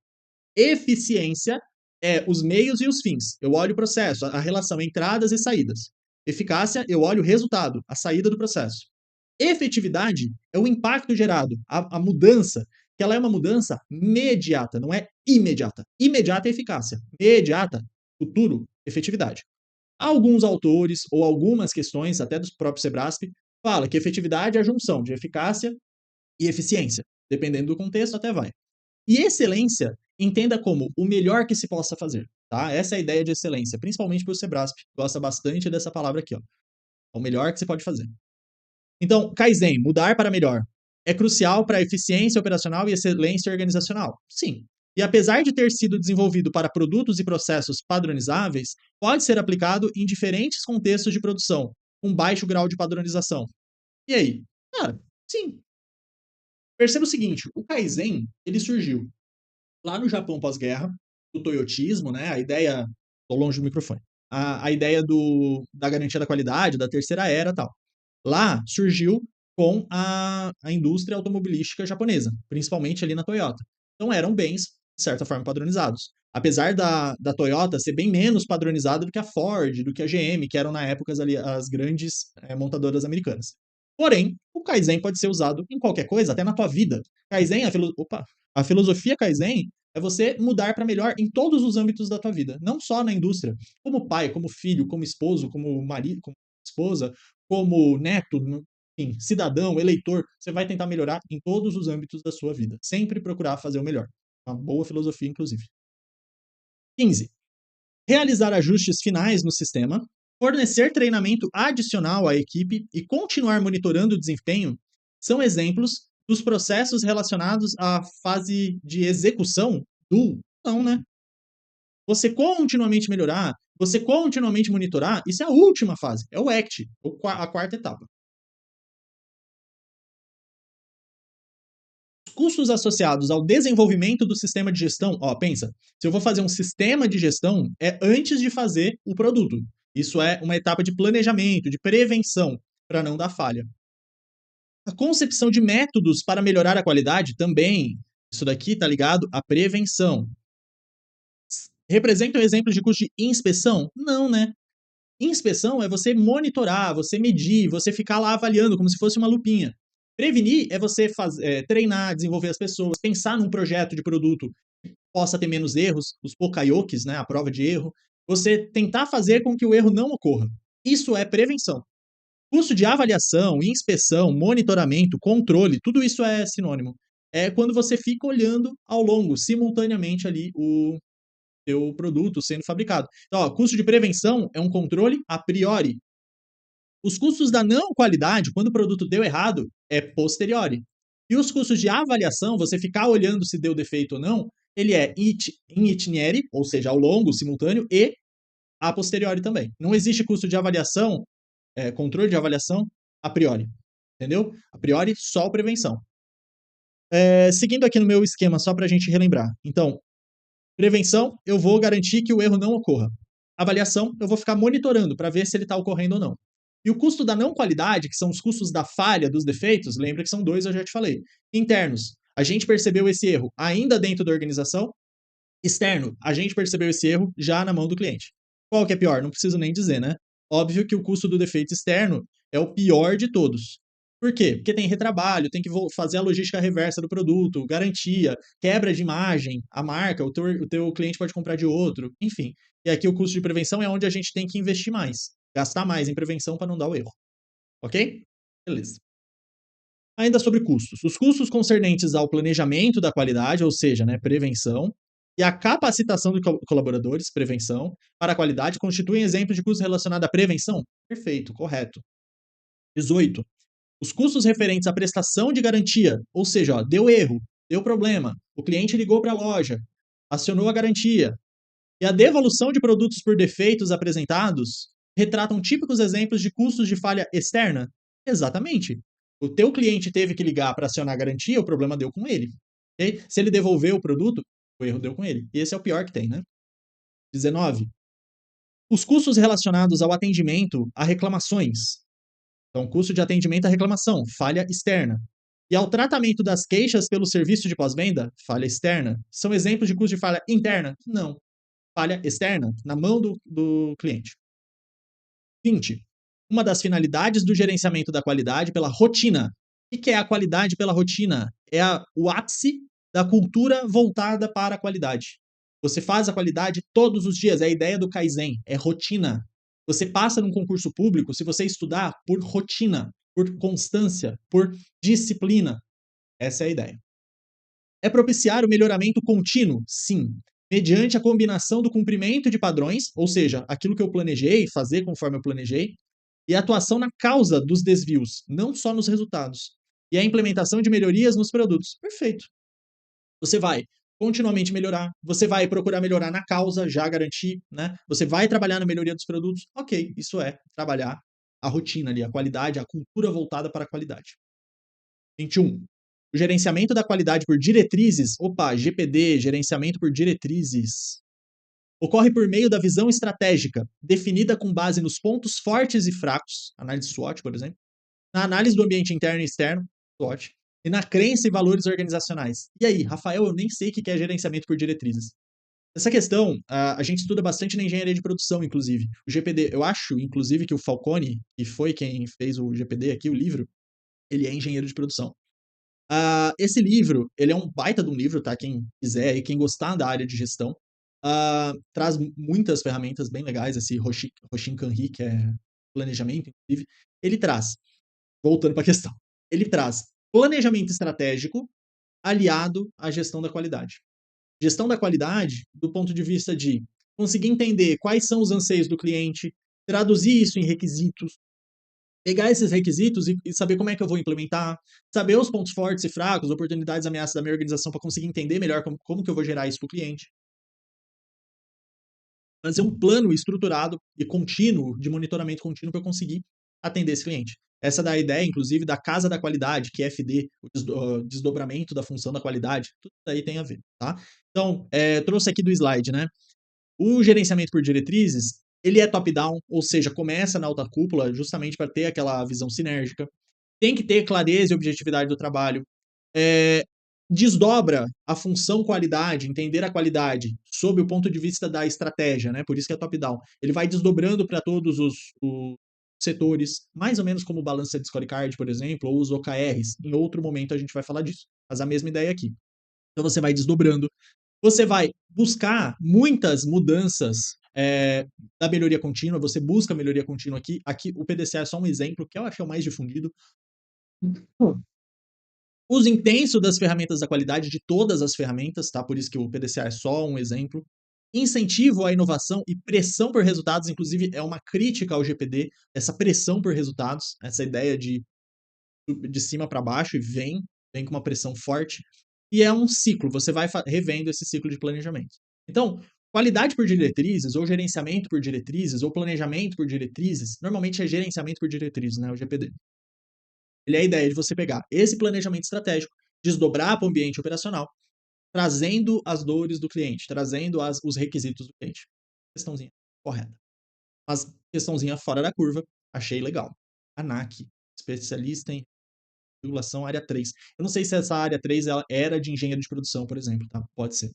Eficiência é os meios e os fins. Eu olho o processo, a relação entradas e saídas. Eficácia, eu olho o resultado, a saída do processo. Efetividade é o impacto gerado, a mudança, que ela é uma mudança mediata, não é imediata. Imediata é eficácia, mediata, futuro, efetividade. Alguns autores ou algumas questões, até dos próprios Sebrasp, fala que efetividade é a junção de eficácia e eficiência. Dependendo do contexto, até vai. E excelência, entenda como o melhor que se possa fazer. Tá? Essa é a ideia de excelência, principalmente para o Sebrasp. Gosta bastante dessa palavra aqui. Ó. O melhor que se pode fazer. Então, Kaizen, mudar para melhor, é crucial para a eficiência operacional e excelência organizacional? Sim. E apesar de ter sido desenvolvido para produtos e processos padronizáveis, pode ser aplicado em diferentes contextos de produção, com baixo grau de padronização. E aí? Cara, sim. Perceba o seguinte, o Kaizen, ele surgiu lá no Japão pós-guerra, do toyotismo, né? A ideia. Tô longe do microfone. A ideia da garantia da qualidade, da terceira era e tal. Lá surgiu com a indústria automobilística japonesa, principalmente ali na Toyota. Então eram bens, de certa forma, padronizados. Apesar da Toyota ser bem menos padronizada do que a Ford, do que a GM, que eram na época ali as grandes montadoras americanas. Porém, o Kaizen pode ser usado em qualquer coisa, até na tua vida. Kaizen, a filosofia Kaizen é você mudar para melhor em todos os âmbitos da tua vida, não só na indústria, como pai, como filho, como esposo, como marido, como esposa, como neto, enfim, cidadão, eleitor, você vai tentar melhorar em todos os âmbitos da sua vida. Sempre procurar fazer o melhor. Uma boa filosofia, inclusive. 15. Realizar ajustes finais no sistema, fornecer treinamento adicional à equipe e continuar monitorando o desempenho são exemplos dos processos relacionados à fase de execução do não, né? Você continuamente melhorar, você continuamente monitorar, isso é a última fase, é o ACT, a quarta etapa. Custos associados ao desenvolvimento do sistema de gestão, ó, pensa, se eu vou fazer um sistema de gestão, é antes de fazer o produto. Isso é uma etapa de planejamento, de prevenção, para não dar falha. A concepção de métodos para melhorar a qualidade também. Isso daqui está ligado à prevenção. Representa um exemplo de custo de inspeção? Não, né? Inspeção é você monitorar, você medir, você ficar lá avaliando como se fosse uma lupinha. Prevenir é você treinar, desenvolver as pessoas, pensar num projeto de produto que possa ter menos erros, os pokayokis, né, a prova de erro. Você tentar fazer com que o erro não ocorra. Isso é prevenção. Custo de avaliação, inspeção, monitoramento, controle, tudo isso é sinônimo. É quando você fica olhando ao longo, simultaneamente ali, o teu produto sendo fabricado. Então, ó, custo de prevenção é um controle a priori. Os custos da não qualidade, quando o produto deu errado, é posteriori. E os custos de avaliação, você ficar olhando se deu defeito ou não, ele é in itinere, ou seja, ao longo, simultâneo, e a posteriori também. Não existe custo de avaliação, controle de avaliação a priori. Entendeu? A priori, só prevenção. Seguindo aqui no meu esquema, só para a gente relembrar. Então, prevenção, eu vou garantir que o erro não ocorra. Avaliação, eu vou ficar monitorando para ver se ele está ocorrendo ou não. E o custo da não qualidade, que são os custos da falha, dos defeitos, lembra que são dois, eu já te falei. Internos, a gente percebeu esse erro ainda dentro da organização Externo, a gente percebeu esse erro já na mão do cliente. Qual que é pior? Não preciso nem dizer, né? Óbvio que o custo do defeito externo é o pior de todos. Por quê? Porque tem retrabalho, tem que fazer a logística reversa do produto, garantia, quebra de imagem, a marca, o teu cliente pode comprar de outro, enfim. E aqui o custo de prevenção é onde a gente tem que investir mais, gastar mais em prevenção para não dar o erro, ok? Beleza. Ainda sobre custos. Os custos concernentes ao planejamento da qualidade, ou seja, né, prevenção, e a capacitação de colaboradores, prevenção, para a qualidade, constituem exemplos de custos relacionados à prevenção? Perfeito, correto. 18. Os custos referentes à prestação de garantia, ou seja, ó, deu erro, deu problema, o cliente ligou para a loja, acionou a garantia, e a devolução de produtos por defeitos apresentados retratam típicos exemplos de custos de falha externa? Exatamente. O teu cliente teve que ligar para acionar a garantia, o problema deu com ele. Okay? Se ele devolveu o produto, o erro deu com ele. E esse é o pior que tem, né? 19. Os custos relacionados ao atendimento a reclamações. Então, custo de atendimento à reclamação, falha externa. E ao tratamento das queixas pelo serviço de pós-venda, falha externa. São exemplos de custo de falha interna? Não. Falha externa, na mão do cliente. 20. Uma das finalidades do gerenciamento da qualidade pela rotina. O que é a qualidade pela rotina? É o ápice da cultura voltada para a qualidade. Você faz a qualidade todos os dias, é a ideia do Kaizen, é rotina. Você passa num concurso público se você estudar por rotina, por constância, por disciplina. Essa é a ideia. É propiciar o melhoramento contínuo? Sim. Mediante a combinação do cumprimento de padrões, ou seja, aquilo que eu planejei, fazer conforme eu planejei, e a atuação na causa dos desvios, não só nos resultados. E a implementação de melhorias nos produtos. Perfeito. Você vai continuamente melhorar, você vai procurar melhorar na causa, já garantir, né? Você vai trabalhar na melhoria dos produtos. Ok, isso é trabalhar a rotina ali, a qualidade, a cultura voltada para a qualidade. 21. O gerenciamento da qualidade por diretrizes, opa, GPD, gerenciamento por diretrizes, ocorre por meio da visão estratégica, definida com base nos pontos fortes e fracos, análise SWOT, por exemplo, na análise do ambiente interno e externo, SWOT, e na crença e valores organizacionais. E aí, Rafael, eu nem sei o que é gerenciamento por diretrizes. Essa questão, a gente estuda bastante na engenharia de produção, inclusive. O GPD, eu acho, inclusive, que o Falcone, que foi quem fez o GPD aqui, o livro, ele é engenheiro de produção. Esse livro, ele é um baita de um livro, tá? Quem quiser e quem gostar da área de gestão, traz muitas ferramentas bem legais, esse Hoshin Kanri, que é planejamento, inclusive, ele traz, voltando para a questão, ele traz planejamento estratégico aliado à gestão da qualidade. Gestão da qualidade do ponto de vista de conseguir entender quais são os anseios do cliente, traduzir isso em requisitos, pegar esses requisitos e saber como é que eu vou implementar, saber os pontos fortes e fracos, oportunidades e ameaças da minha organização para conseguir entender melhor como que eu vou gerar isso para o cliente. Fazer um plano estruturado e contínuo, de monitoramento contínuo para eu conseguir atender esse cliente. Essa da ideia, inclusive, da casa da qualidade, que é FD, o desdobramento da função da qualidade, tudo isso aí tem a ver, tá? Então, trouxe aqui do slide, né? O gerenciamento por diretrizes, ele é top-down, ou seja, começa na alta cúpula justamente para ter aquela visão sinérgica. Tem que ter clareza e objetividade do trabalho. É, desdobra a função qualidade, entender a qualidade, sob o ponto de vista da estratégia, né? Por isso que é top-down. Ele vai desdobrando para todos os setores, mais ou menos como o Balanced Scorecard, por exemplo, ou os OKRs. Em outro momento a gente vai falar disso, mas a mesma ideia aqui. Então você vai desdobrando, você vai buscar muitas mudanças da melhoria contínua, você busca melhoria contínua aqui. Aqui o PDCA é só um exemplo, que eu acho que é o mais difundido. Uso intenso das ferramentas da qualidade, de todas as ferramentas, tá? Por isso que o PDCA é só um exemplo. Incentivo à inovação e pressão por resultados, inclusive é uma crítica ao GPD, essa pressão por resultados, essa ideia de cima para baixo e vem com uma pressão forte. E é um ciclo, você vai revendo esse ciclo de planejamento. Então, qualidade por diretrizes, ou gerenciamento por diretrizes, ou planejamento por diretrizes, normalmente é gerenciamento por diretrizes, né? O GPD. Ele é a ideia de você pegar esse planejamento estratégico, desdobrar para o ambiente operacional, trazendo as dores do cliente, trazendo os requisitos do cliente. Questãozinha correta. Mas questãozinha fora da curva, achei legal. ANAC, especialista em regulação área 3. Eu não sei se essa área 3 ela era de engenheiro de produção, por exemplo, tá? Pode ser.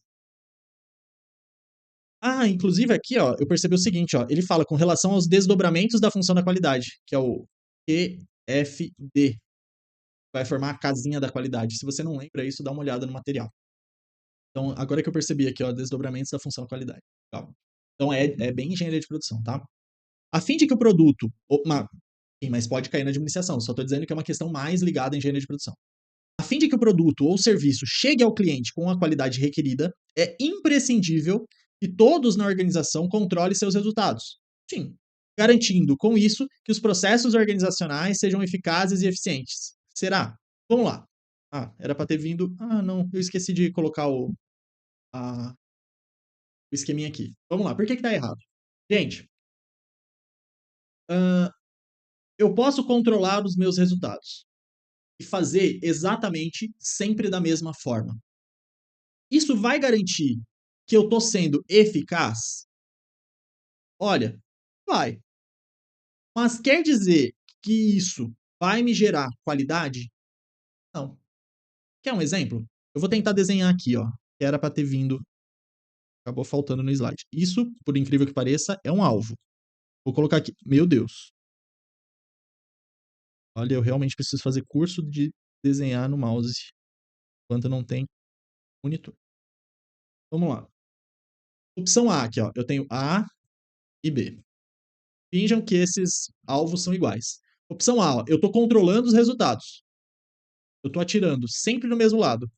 Ah, inclusive aqui, ó, eu percebi o seguinte, ó, ele fala com relação aos desdobramentos da função da qualidade, que é o QFD, vai formar a casinha da qualidade. Se você não lembra isso, dá uma olhada no material. Então, agora que eu percebi aqui, ó, desdobramentos da função da qualidade. Legal. Então, é bem engenharia de produção, tá? A fim de que o produto, sim, mas pode cair na administração, só estou dizendo que é uma questão mais ligada à engenharia de produção. A fim de que o produto ou serviço chegue ao cliente com a qualidade requerida, é imprescindível que todos na organização controlem seus resultados. Sim, garantindo com isso que os processos organizacionais sejam eficazes e eficientes. Será? Vamos lá. Ah, era para ter vindo. Ah, não, eu esqueci de colocar o esqueminha aqui. Vamos lá, por que está errado? Gente, uh, eu posso controlar os meus resultados e fazer exatamente sempre da mesma forma. Isso vai garantir que eu estou sendo eficaz? Olha, vai. Mas quer dizer que isso vai me gerar qualidade? Não. Quer um exemplo? Eu vou tentar desenhar aqui, ó, que era para ter vindo, acabou faltando no slide. Isso, por incrível que pareça, é um alvo. Vou colocar aqui. Meu Deus. Olha, eu realmente preciso fazer curso de desenhar no mouse, enquanto não tem monitor. Vamos lá. Opção A aqui, ó. Eu tenho A e B. Finjam que esses alvos são iguais. Opção A, ó, eu estou controlando os resultados. Eu estou atirando sempre no mesmo lado.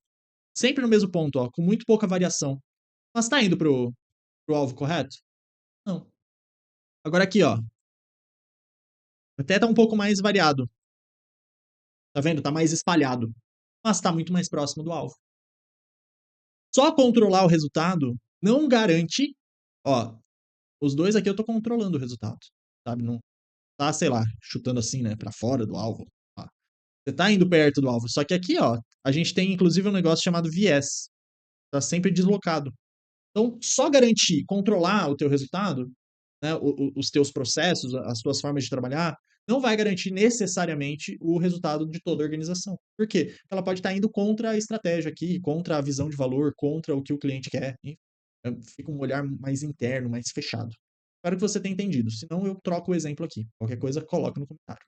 Sempre no mesmo ponto, ó, com muito pouca variação. Mas está indo pro alvo correto? Não. Agora aqui, ó. Até tá um pouco mais variado. Tá vendo? Tá mais espalhado. Mas está muito mais próximo do alvo. Só controlar o resultado não garante. Ó, os dois aqui eu estou controlando o resultado. Sabe? Não tá, sei lá, chutando assim, né, para fora do alvo. Ó. Você tá indo perto do alvo. Só que aqui, ó, a gente tem inclusive um negócio chamado viés. Tá sempre deslocado. Então, só garantir, controlar o teu resultado, né, os teus processos, as tuas formas de trabalhar, não vai garantir necessariamente o resultado de toda a organização. Por quê? Porque ela pode estar indo contra a estratégia aqui, contra a visão de valor, contra o que o cliente quer. Enfim, fica um olhar mais interno, mais fechado. Espero que você tenha entendido. Senão, eu troco o exemplo aqui. Qualquer coisa, coloca no comentário.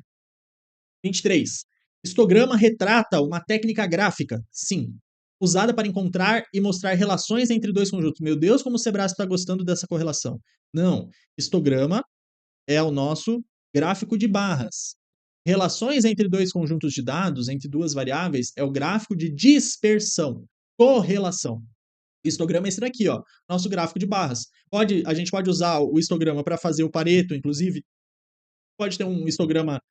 23. Histograma retrata uma técnica gráfica, sim, usada para encontrar e mostrar relações entre dois conjuntos. Meu Deus, como o Sebrasp está gostando dessa correlação. Não, histograma é o nosso gráfico de barras. Relações entre dois conjuntos de dados, entre duas variáveis, é o gráfico de dispersão, correlação. Histograma é esse daqui, ó, nosso gráfico de barras. A gente pode usar o histograma para fazer o Pareto, inclusive. Pode ter um histograma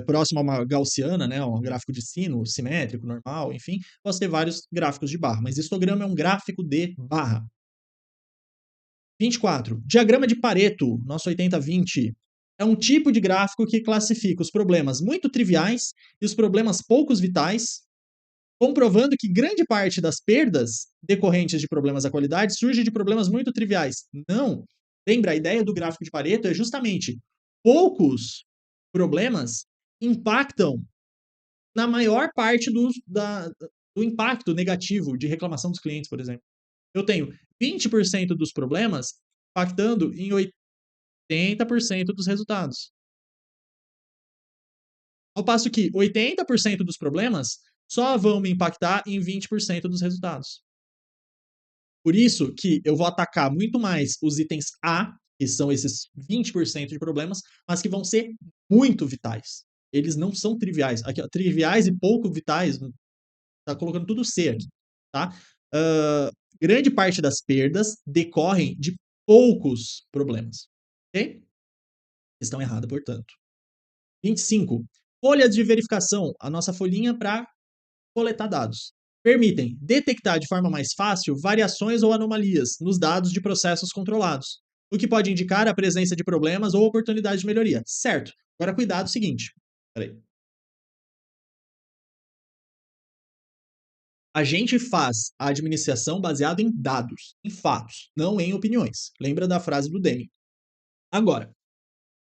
próximo a uma gaussiana, né, um gráfico de sino, simétrico, normal, enfim, posso ter vários gráficos de barra, mas histograma é um gráfico de barra. 24. Diagrama de Pareto, nosso 80-20. É um tipo de gráfico que classifica os problemas muito triviais e os problemas poucos vitais, comprovando que grande parte das perdas decorrentes de problemas da qualidade surge de problemas muito triviais. Não. Lembra, a ideia do gráfico de Pareto é justamente poucos problemas impactam na maior parte do impacto negativo de reclamação dos clientes, por exemplo. Eu tenho 20% dos problemas impactando em 80% dos resultados. Ao passo que 80% dos problemas só vão me impactar em 20% dos resultados. Por isso que eu vou atacar muito mais os itens A, que são esses 20% de problemas, mas que vão ser muito vitais. Eles não são triviais. Aqui, ó, triviais e pouco vitais, tá colocando tudo C aqui, tá? Grande parte das perdas decorrem de poucos problemas, ok? Questão errada, portanto. 25. Folhas de verificação, a nossa folhinha para coletar dados. Permitem detectar de forma mais fácil variações ou anomalias nos dados de processos controlados, o que pode indicar a presença de problemas ou oportunidades de melhoria. Certo. Agora, cuidado, seguinte. Peraí. A gente faz a administração baseada em dados, em fatos, não em opiniões. Lembra da frase do Deming. Agora,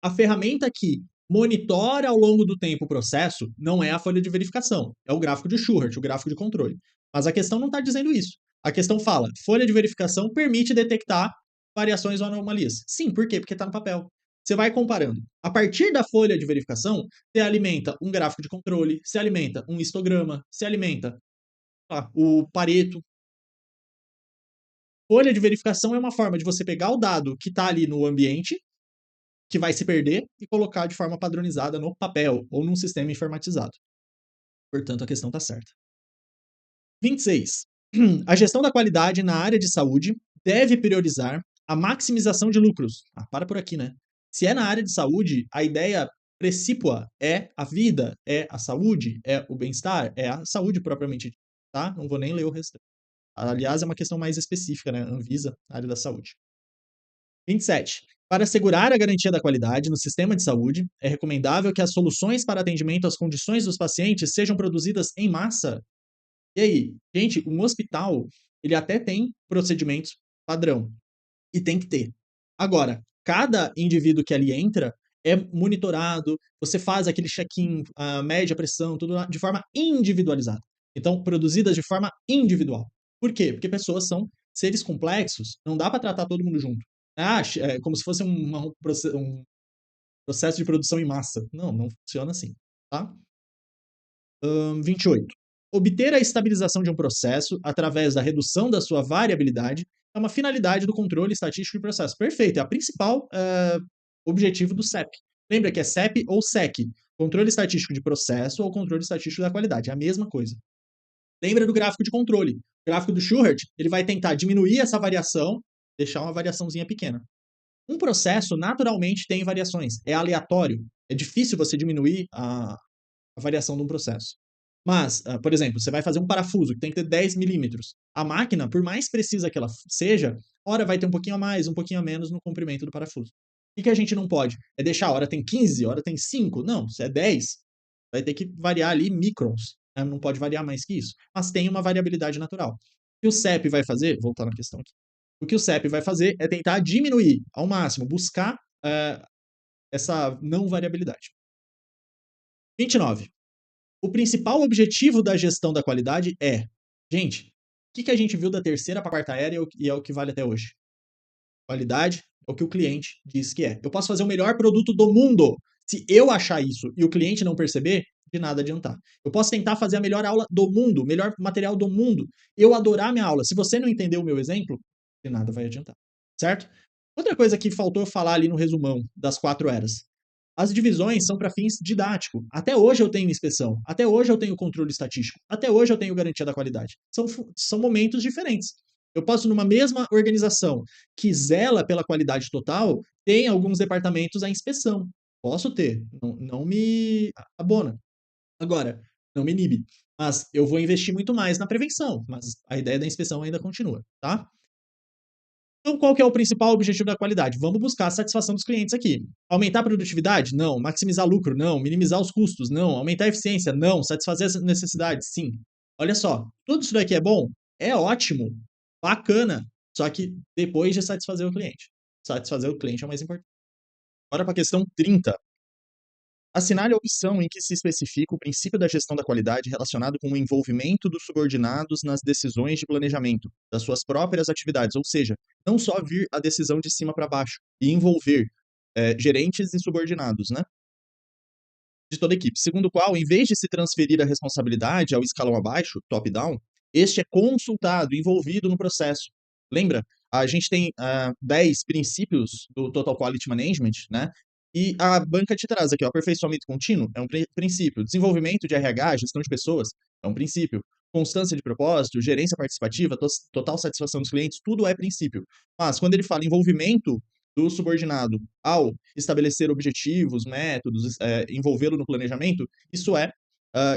a ferramenta que monitora ao longo do tempo o processo não é a folha de verificação, é o gráfico de Shurart, o gráfico de controle. Mas a questão não está dizendo isso. A questão fala, folha de verificação permite detectar variações ou anomalias. Sim, por quê? Porque está no papel. Você vai comparando. A partir da folha de verificação, você alimenta um gráfico de controle, você alimenta um histograma, você alimenta o Pareto. Folha de verificação é uma forma de você pegar o dado que está ali no ambiente, que vai se perder, e colocar de forma padronizada no papel ou num sistema informatizado. Portanto, a questão está certa. 26. A gestão da qualidade na área de saúde deve priorizar a maximização de lucros. Para por aqui, né? Se é na área de saúde, a ideia precípua é a vida, é a saúde, é o bem-estar, é a saúde propriamente dita, tá? Não vou nem ler o restante. Aliás, é uma questão mais específica, né? Anvisa, área da saúde. 27. Para assegurar a garantia da qualidade no sistema de saúde, é recomendável que as soluções para atendimento às condições dos pacientes sejam produzidas em massa. E aí, gente, um hospital, ele até tem procedimentos padrão, e tem que ter. Agora, cada indivíduo que ali entra é monitorado, você faz aquele check-in, a média, pressão, tudo de forma individualizada. Então, produzidas de forma individual. Por quê? Porque pessoas são seres complexos, não dá para tratar todo mundo junto. É como se fosse um processo de produção em massa. Não, não funciona assim, tá? 28. Obter a estabilização de um processo através da redução da sua variabilidade é uma finalidade do controle estatístico de processo. Perfeito, é a principal objetivo do CEP. Lembra que é CEP ou SEC, controle estatístico de processo ou controle estatístico da qualidade, é a mesma coisa. Lembra do gráfico de controle. O gráfico do Schubert, ele vai tentar diminuir essa variação, deixar uma variaçãozinha pequena. Um processo naturalmente tem variações, é aleatório, é difícil você diminuir a variação de um processo. Mas, por exemplo, você vai fazer um parafuso que tem que ter 10 milímetros. A máquina, por mais precisa que ela seja, hora vai ter um pouquinho a mais, um pouquinho a menos no comprimento do parafuso. O que a gente não pode? É deixar a hora tem 15, a hora tem 5. Não, se é 10, vai ter que variar ali microns. Né? Não pode variar mais que isso. Mas tem uma variabilidade natural. O que o CEP vai fazer, voltar na questão aqui, o que o CEP vai fazer é tentar diminuir ao máximo, buscar essa não variabilidade. 29. O principal objetivo da gestão da qualidade é, gente, o que a gente viu da terceira para a quarta era e é o que vale até hoje? Qualidade é o que o cliente diz que é. Eu posso fazer o melhor produto do mundo. Se eu achar isso e o cliente não perceber, de nada adiantar. Eu posso tentar fazer a melhor aula do mundo, o melhor material do mundo. Eu adorar minha aula. Se você não entender o meu exemplo, de nada vai adiantar. Certo? Outra coisa que faltou falar ali no resumão das 4 eras. As divisões são para fins didáticos. Até hoje eu tenho inspeção, até hoje eu tenho controle estatístico, até hoje eu tenho garantia da qualidade. São momentos diferentes. Eu posso, numa mesma organização que zela pela qualidade total, tem alguns departamentos a inspeção. Posso ter, não me abona. Agora, não me inibe. Mas eu vou investir muito mais na prevenção, mas a ideia da inspeção ainda continua, tá? Então, qual que é o principal objetivo da qualidade? Vamos buscar a satisfação dos clientes aqui. Aumentar a produtividade? Não. Maximizar lucro? Não. Minimizar os custos? Não. Aumentar a eficiência? Não. Satisfazer as necessidades? Sim. Olha só, tudo isso daqui é bom? É ótimo, bacana, só que depois de satisfazer o cliente. Satisfazer o cliente é o mais importante. Agora para a questão 30. Assinale a opção em que se especifica o princípio da gestão da qualidade relacionado com o envolvimento dos subordinados nas decisões de planejamento das suas próprias atividades, ou seja, não só vir a decisão de cima para baixo e envolver gerentes e subordinados, né, de toda a equipe. Segundo o qual, em vez de se transferir a responsabilidade ao escalão abaixo, top-down, este é consultado, envolvido no processo. Lembra? A gente tem 10 princípios do Total Quality Management, né? E a banca te traz aqui, ó, aperfeiçoamento contínuo é um princípio, desenvolvimento de RH, gestão de pessoas, é um princípio, constância de propósito, gerência participativa, total satisfação dos clientes, tudo é princípio. Mas quando ele fala envolvimento do subordinado ao estabelecer objetivos, métodos, envolvê-lo no planejamento, isso é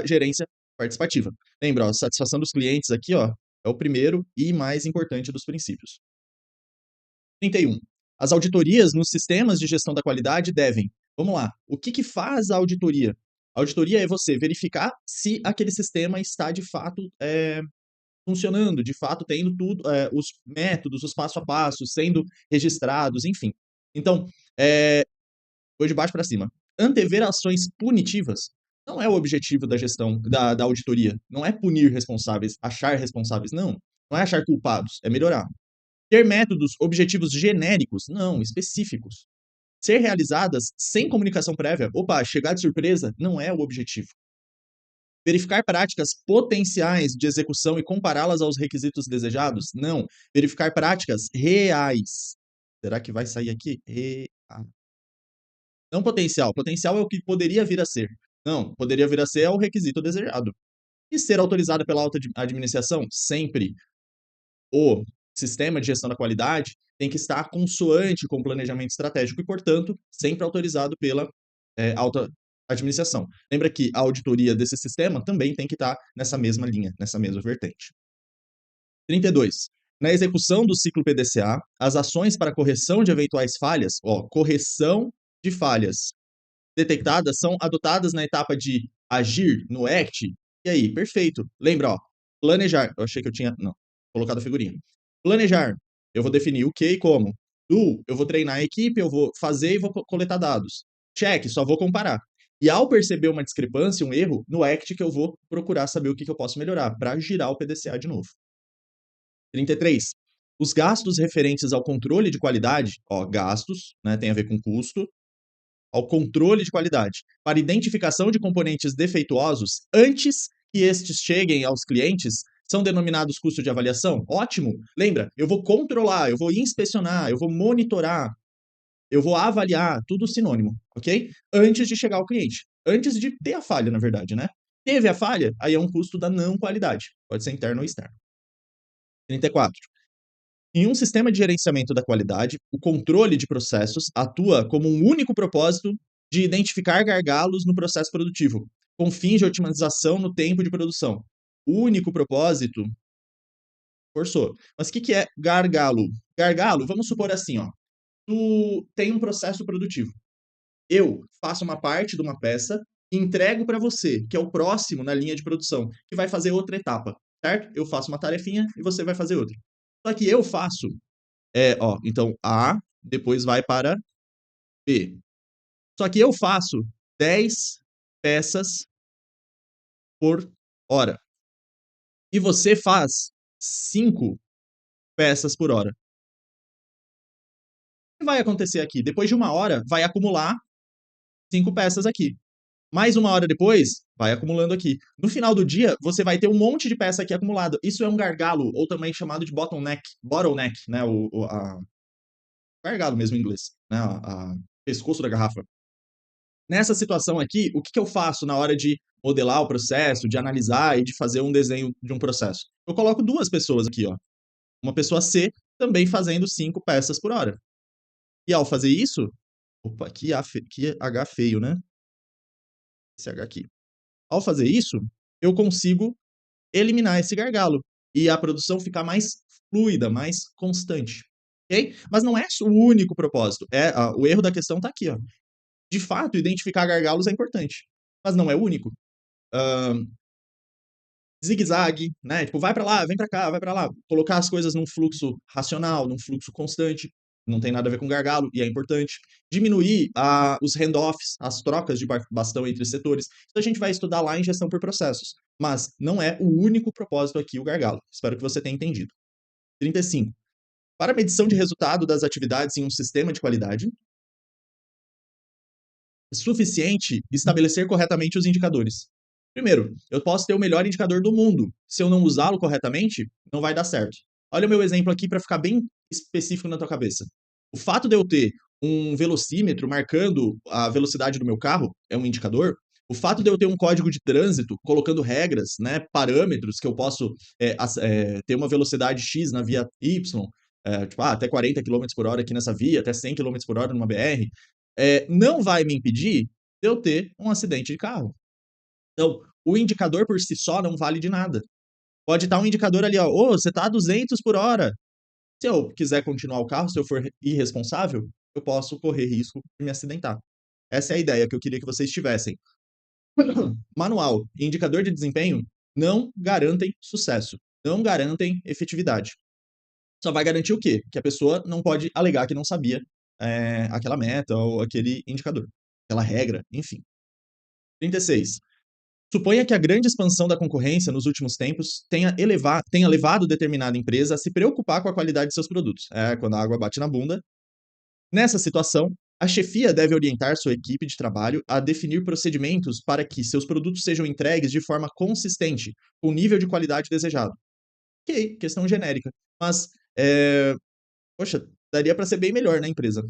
gerência participativa. Lembra, ó, satisfação dos clientes aqui, ó, é o primeiro e mais importante dos princípios. 31. As auditorias nos sistemas de gestão da qualidade devem. Vamos lá. O que faz a auditoria? A auditoria é você verificar se aquele sistema está de fato funcionando, de fato tendo tudo, os métodos, os passo a passo, sendo registrados, enfim. Então, vou de baixo para cima. Antever ações punitivas não é o objetivo da gestão, da auditoria. Não é punir responsáveis, achar responsáveis, não. Não é achar culpados, é melhorar. Ter métodos objetivos genéricos, não, específicos. Ser realizadas sem comunicação prévia, opa, chegar de surpresa, não é o objetivo. Verificar práticas potenciais de execução e compará-las aos requisitos desejados? Não. Verificar práticas reais. Será que vai sair aqui? Não potencial. Potencial é o que poderia vir a ser. Não, poderia vir a ser é o requisito desejado. E ser autorizada pela alta administração? Sempre. O sistema de gestão da qualidade tem que estar consoante com o planejamento estratégico e, portanto, sempre autorizado pela alta administração. Lembra que a auditoria desse sistema também tem que estar nessa mesma linha, nessa mesma vertente. 32. Na execução do ciclo PDCA, as ações para correção de eventuais falhas, correção de falhas detectadas são adotadas na etapa de agir no ACT. E aí, perfeito. Lembra, planejar. Eu achei que eu tinha, não, colocado a figurinha. Planejar. Eu vou definir o que e como. Do, eu vou treinar a equipe, eu vou fazer e vou coletar dados. Check, só vou comparar. E ao perceber uma discrepância, um erro, no ACT que eu vou procurar saber o que eu posso melhorar para girar o PDCA de novo. 33. Os gastos referentes ao controle de qualidade, gastos, né, tem a ver com custo, ao controle de qualidade, para identificação de componentes defeituosos antes que estes cheguem aos clientes, são denominados custo de avaliação? Ótimo! Lembra, eu vou controlar, eu vou inspecionar, eu vou monitorar, eu vou avaliar, tudo sinônimo, ok? Antes de chegar ao cliente. Antes de ter a falha, na verdade, né? Teve a falha, aí é um custo da não qualidade. Pode ser interno ou externo. 34. Em um sistema de gerenciamento da qualidade, o controle de processos atua como um único propósito de identificar gargalos no processo produtivo, com fins de otimização no tempo de produção. O único propósito, forçou. Mas o que é gargalo? Gargalo, vamos supor assim, tu tem um processo produtivo. Eu faço uma parte de uma peça e entrego para você, que é o próximo na linha de produção, que vai fazer outra etapa, certo? Eu faço uma tarefinha e você vai fazer outra. Só que eu faço então A, depois vai para B. Só que eu faço 10 peças por hora. E você faz 5 peças por hora. O que vai acontecer aqui? Depois de 1 hora, vai acumular 5 peças aqui. Mais 1 hora depois, vai acumulando aqui. No final do dia, você vai ter um monte de peça aqui acumulada. Isso é um gargalo, ou também chamado de bottleneck, né? Gargalo mesmo em inglês, né? Pescoço da garrafa. Nessa situação aqui, o que eu faço na hora de modelar o processo, de analisar e de fazer um desenho de um processo? Eu coloco 2 pessoas aqui, uma pessoa C também fazendo 5 peças por hora. E ao fazer isso, opa, que H feio, né? Esse H aqui. Ao fazer isso, eu consigo eliminar esse gargalo e a produção ficar mais fluida, mais constante. Ok? Mas não é o único propósito. O erro da questão está aqui, De fato, identificar gargalos é importante, mas não é o único. Zigue-zague, né? Tipo, vai para lá, vem para cá, vai para lá. Colocar as coisas num fluxo racional, num fluxo constante, não tem nada a ver com gargalo e é importante. Diminuir os handoffs, as trocas de bastão entre setores. Isso a gente vai estudar lá em gestão por processos. Mas não é o único propósito aqui o gargalo. Espero que você tenha entendido. 35. Para a medição de resultado das atividades em um sistema de qualidade, é suficiente estabelecer corretamente os indicadores. Primeiro, eu posso ter o melhor indicador do mundo. Se eu não usá-lo corretamente, não vai dar certo. Olha o meu exemplo aqui para ficar bem específico na tua cabeça. O fato de eu ter um velocímetro marcando a velocidade do meu carro é um indicador. O fato de eu ter um código de trânsito colocando regras, né, parâmetros que eu posso ter uma velocidade X na via Y, tipo, até 40 km por hora aqui nessa via, até 100 km por hora numa BR, não vai me impedir de eu ter um acidente de carro. Então, o indicador por si só não vale de nada. Pode estar um indicador ali, você está a 200 por hora. Se eu quiser continuar o carro, se eu for irresponsável, eu posso correr risco de me acidentar. Essa é a ideia que eu queria que vocês tivessem. Manual e indicador de desempenho não garantem sucesso, não garantem efetividade. Só vai garantir o quê? Que a pessoa não pode alegar que não sabia aquela meta ou aquele indicador, aquela regra, enfim. 36. Suponha que a grande expansão da concorrência nos últimos tempos tenha levado determinada empresa a se preocupar com a qualidade de seus produtos. É, quando a água bate na bunda. Nessa situação, a chefia deve orientar sua equipe de trabalho a definir procedimentos para que seus produtos sejam entregues de forma consistente, com o nível de qualidade desejado. Ok, questão genérica. Mas, poxa, daria para ser bem melhor na empresa.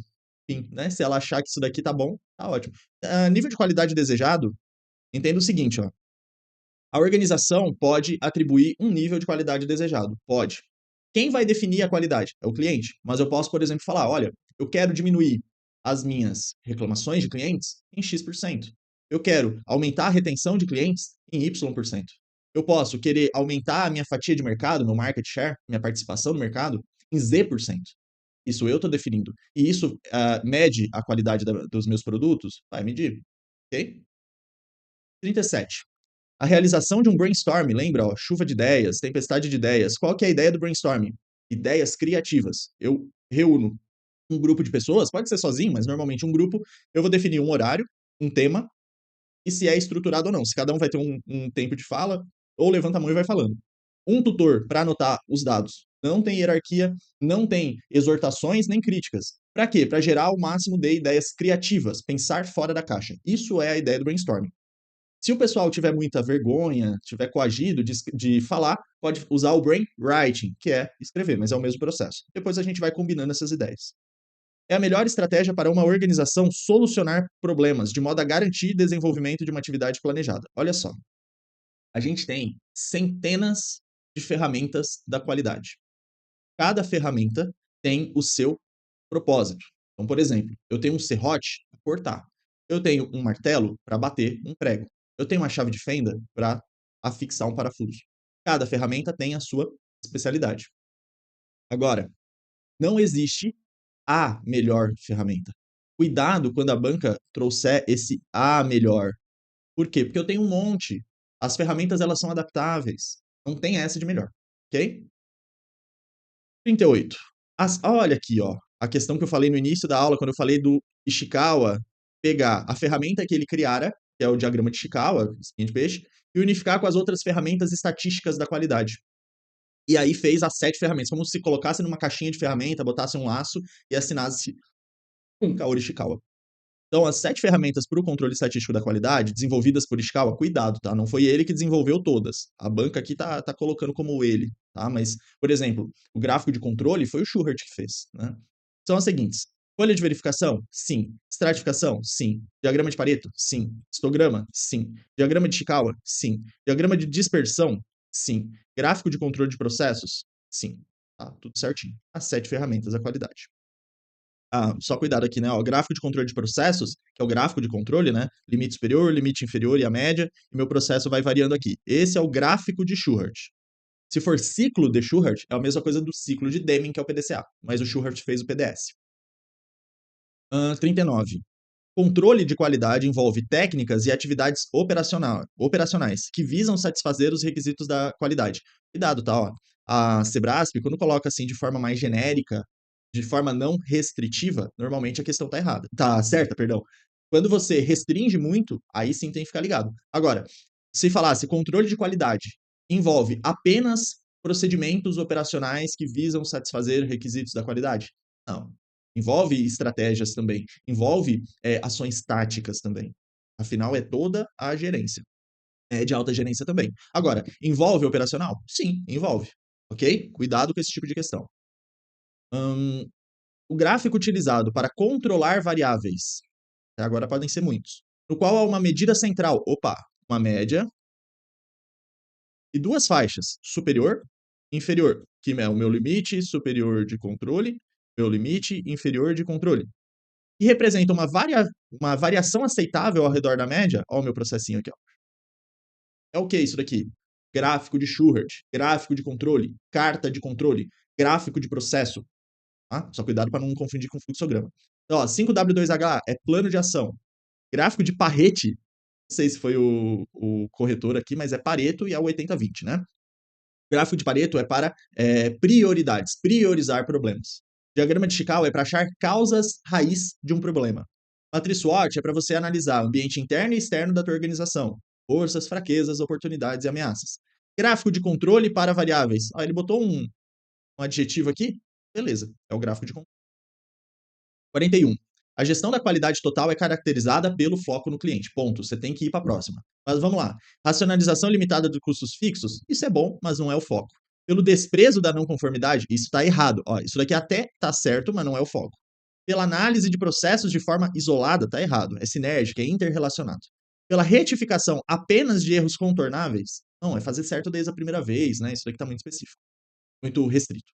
Enfim, né? Se ela achar que isso daqui tá bom, tá ótimo. Nível de qualidade desejado, entenda o seguinte, ó. A organização pode atribuir um nível de qualidade desejado. Pode. Quem vai definir a qualidade? É o cliente. Mas eu posso, por exemplo, falar: olha, eu quero diminuir as minhas reclamações de clientes em X%. Eu quero aumentar a retenção de clientes em Y%. Eu posso querer aumentar a minha fatia de mercado, meu market share, minha participação no mercado, em Z%. Isso eu estou definindo. E isso mede a qualidade dos meus produtos? Vai medir. Ok? 37. A realização de um brainstorm, lembra, ó, chuva de ideias, tempestade de ideias. Qual que é a ideia do brainstorming? Ideias criativas. Eu reúno um grupo de pessoas, pode ser sozinho, mas normalmente um grupo, eu vou definir um horário, um tema, e se é estruturado ou não. Se cada um vai ter um tempo de fala, ou levanta a mão e vai falando. Um tutor para anotar os dados. Não tem hierarquia, não tem exortações nem críticas. Para quê? Para gerar o máximo de ideias criativas, pensar fora da caixa. Isso é a ideia do brainstorming. Se o pessoal tiver muita vergonha, tiver coagido de falar, pode usar o brainwriting, que é escrever, mas é o mesmo processo. Depois a gente vai combinando essas ideias. É a melhor estratégia para uma organização solucionar problemas, de modo a garantir desenvolvimento de uma atividade planejada. Olha só, a gente tem centenas de ferramentas da qualidade. Cada ferramenta tem o seu propósito. Então, por exemplo, eu tenho um serrote para cortar. Eu tenho um martelo para bater um prego. Eu tenho uma chave de fenda para afixar um parafuso. Cada ferramenta tem a sua especialidade. Agora, não existe a melhor ferramenta. Cuidado quando a banca trouxer esse a melhor. Por quê? Porque eu tenho um monte. As ferramentas elas são adaptáveis. Não tem essa de melhor, ok? 38. Olha aqui, ó, a questão que eu falei no início da aula, quando eu falei do Ishikawa pegar a ferramenta que ele criara, que é o diagrama de Ishikawa, espinha de peixe, e unificar com as outras ferramentas estatísticas da qualidade. E aí fez as 7 ferramentas, como se colocasse numa caixinha de ferramenta, botasse um laço e assinasse com Kaori Ishikawa. Então, as 7 ferramentas para o controle estatístico da qualidade, desenvolvidas por Ishikawa, cuidado, tá? Não foi ele que desenvolveu todas. A banca aqui tá colocando como ele, tá? Mas, por exemplo, o gráfico de controle foi o Schuhart que fez, né? São as seguintes. Folha de verificação? Sim. Estratificação? Sim. Diagrama de Pareto? Sim. Histograma? Sim. Diagrama de Ishikawa? Sim. Diagrama de dispersão? Sim. Gráfico de controle de processos? Sim. Tá, tudo certinho. As 7 ferramentas da qualidade. Só cuidado aqui, né? Ó, gráfico de controle de processos, que é o gráfico de controle, né? Limite superior, limite inferior e a média, e meu processo vai variando aqui. Esse é o gráfico de Schuhart. Se for ciclo de Schuhart, é a mesma coisa do ciclo de Deming, que é o PDCA, mas o Schuhart fez o PDS. 39. Controle de qualidade envolve técnicas e atividades operacionais que visam satisfazer os requisitos da qualidade. Cuidado, tá? Ó. A Sebrasp, quando coloca assim de forma mais genérica, de forma não restritiva, normalmente a questão tá errada. Tá certa, perdão. Quando você restringe muito, aí sim tem que ficar ligado. Agora, se falasse controle de qualidade envolve apenas procedimentos operacionais que visam satisfazer requisitos da qualidade? Não. Envolve estratégias também, envolve ações táticas também. Afinal, é toda a gerência. É de alta gerência também. Agora, envolve operacional? Sim, envolve. Ok? Cuidado com esse tipo de questão. O gráfico utilizado para controlar variáveis, agora podem ser muitos, no qual há uma medida central, uma média, e 2 faixas, superior e inferior, que é o meu limite superior de controle, meu limite inferior de controle. E representa uma variação aceitável ao redor da média. Olha o meu processinho aqui. Ó. É o que isso daqui? Gráfico de Schuhart, gráfico de controle, carta de controle, gráfico de processo. Tá? Só cuidado para não confundir com fluxograma. Então, ó, 5W2H é plano de ação. Gráfico de Parete, não sei se foi o corretor aqui, mas é Pareto e é o 80-20, né? Gráfico de Pareto é para prioridades, priorizar problemas. Diagrama de Chicago é para achar causas raiz de um problema. Matriz SWOT é para você analisar o ambiente interno e externo da tua organização. forças, fraquezas, oportunidades e ameaças. Gráfico de controle para variáveis. Ele botou um adjetivo aqui, beleza, é o gráfico de controle. 41. A gestão da qualidade total é caracterizada pelo foco no cliente. Ponto. Você tem que ir para a próxima. Mas vamos lá. Racionalização limitada de custos fixos, isso é bom, mas não é o foco. Pelo desprezo da não conformidade, isso está errado. Isso daqui até está certo, mas não é o foco. Pela análise de processos de forma isolada, está errado. É sinérgica, é interrelacionado. Pela retificação apenas de erros contornáveis, não, é fazer certo desde a primeira vez, né? Isso daqui está muito específico, muito restrito.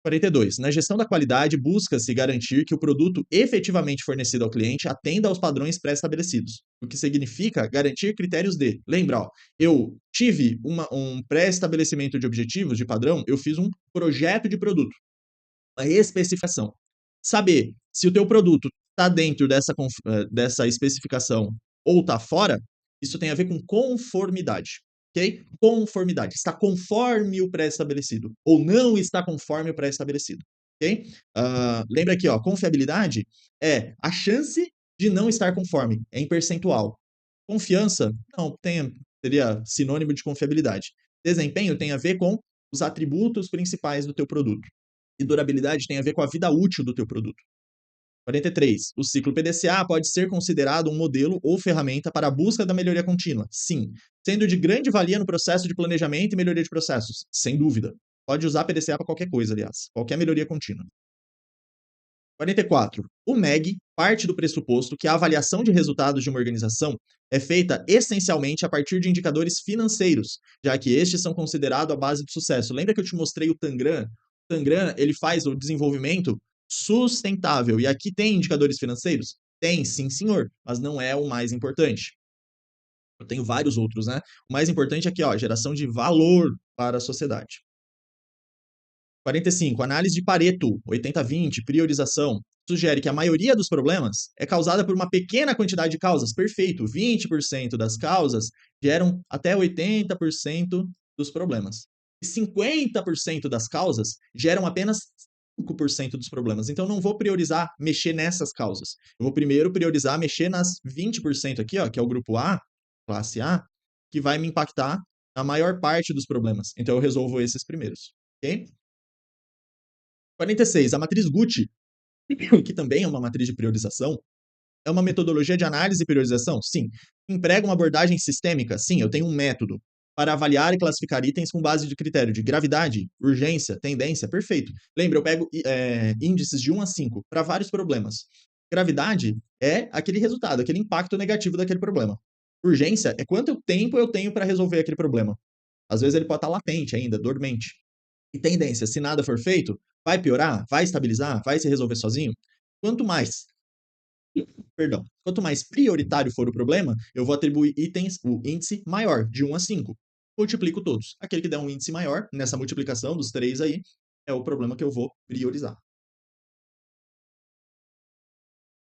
42. Na gestão da qualidade, busca-se garantir que o produto efetivamente fornecido ao cliente atenda aos padrões pré-estabelecidos, o que significa garantir critérios de. Lembra, eu tive um pré-estabelecimento de objetivos, de padrão, eu fiz um projeto de produto, uma especificação. Saber se o teu produto está dentro dessa especificação ou está fora, isso tem a ver com conformidade. Ok? Conformidade. Está conforme o pré-estabelecido ou não está conforme o pré-estabelecido. Ok? Lembra aqui, confiabilidade é a chance de não estar conforme, é em percentual. Confiança, não, seria sinônimo de confiabilidade. Desempenho tem a ver com os atributos principais do teu produto. E durabilidade tem a ver com a vida útil do teu produto. 43. O ciclo PDCA pode ser considerado um modelo ou ferramenta para a busca da melhoria contínua? Sim. Sendo de grande valia no processo de planejamento e melhoria de processos? Sem dúvida. Pode usar PDCA para qualquer coisa, aliás. Qualquer melhoria contínua. 44. O MEG parte do pressuposto que a avaliação de resultados de uma organização é feita essencialmente a partir de indicadores financeiros, já que estes são considerados a base do sucesso. Lembra que eu te mostrei o Tangram? O Tangram, ele faz o desenvolvimento sustentável. E aqui tem indicadores financeiros? Tem, sim, senhor, mas não é o mais importante. Eu tenho vários outros, né? O mais importante é aqui, geração de valor para a sociedade. 45. Análise de Pareto, 80-20, priorização. Sugere que a maioria dos problemas é causada por uma pequena quantidade de causas. Perfeito. 20% das causas geram até 80% dos problemas. E 50% das causas geram apenas 5% dos problemas. Então, não vou priorizar mexer nessas causas. Eu vou primeiro priorizar mexer nas 20% aqui, que é o grupo A, classe A, que vai me impactar na maior parte dos problemas. Então, eu resolvo esses primeiros. Ok? 46. A matriz Gucci, que também é uma matriz de priorização, é uma metodologia de análise e priorização? Sim. Emprega uma abordagem sistêmica? Sim, eu tenho um método para avaliar e classificar itens com base de critério de gravidade, urgência, tendência, perfeito. Lembra, eu pego índices de 1 a 5 para vários problemas. Gravidade é aquele resultado, aquele impacto negativo daquele problema. Urgência é quanto tempo eu tenho para resolver aquele problema. Às vezes ele pode estar latente ainda, dormente. E tendência, se nada for feito, vai piorar? Vai estabilizar? Vai se resolver sozinho? Quanto mais, quanto mais prioritário for o problema, eu vou atribuir itens, o índice maior, de 1 a 5. Multiplico todos. Aquele que der um índice maior, nessa multiplicação dos 3 aí, é o problema que eu vou priorizar.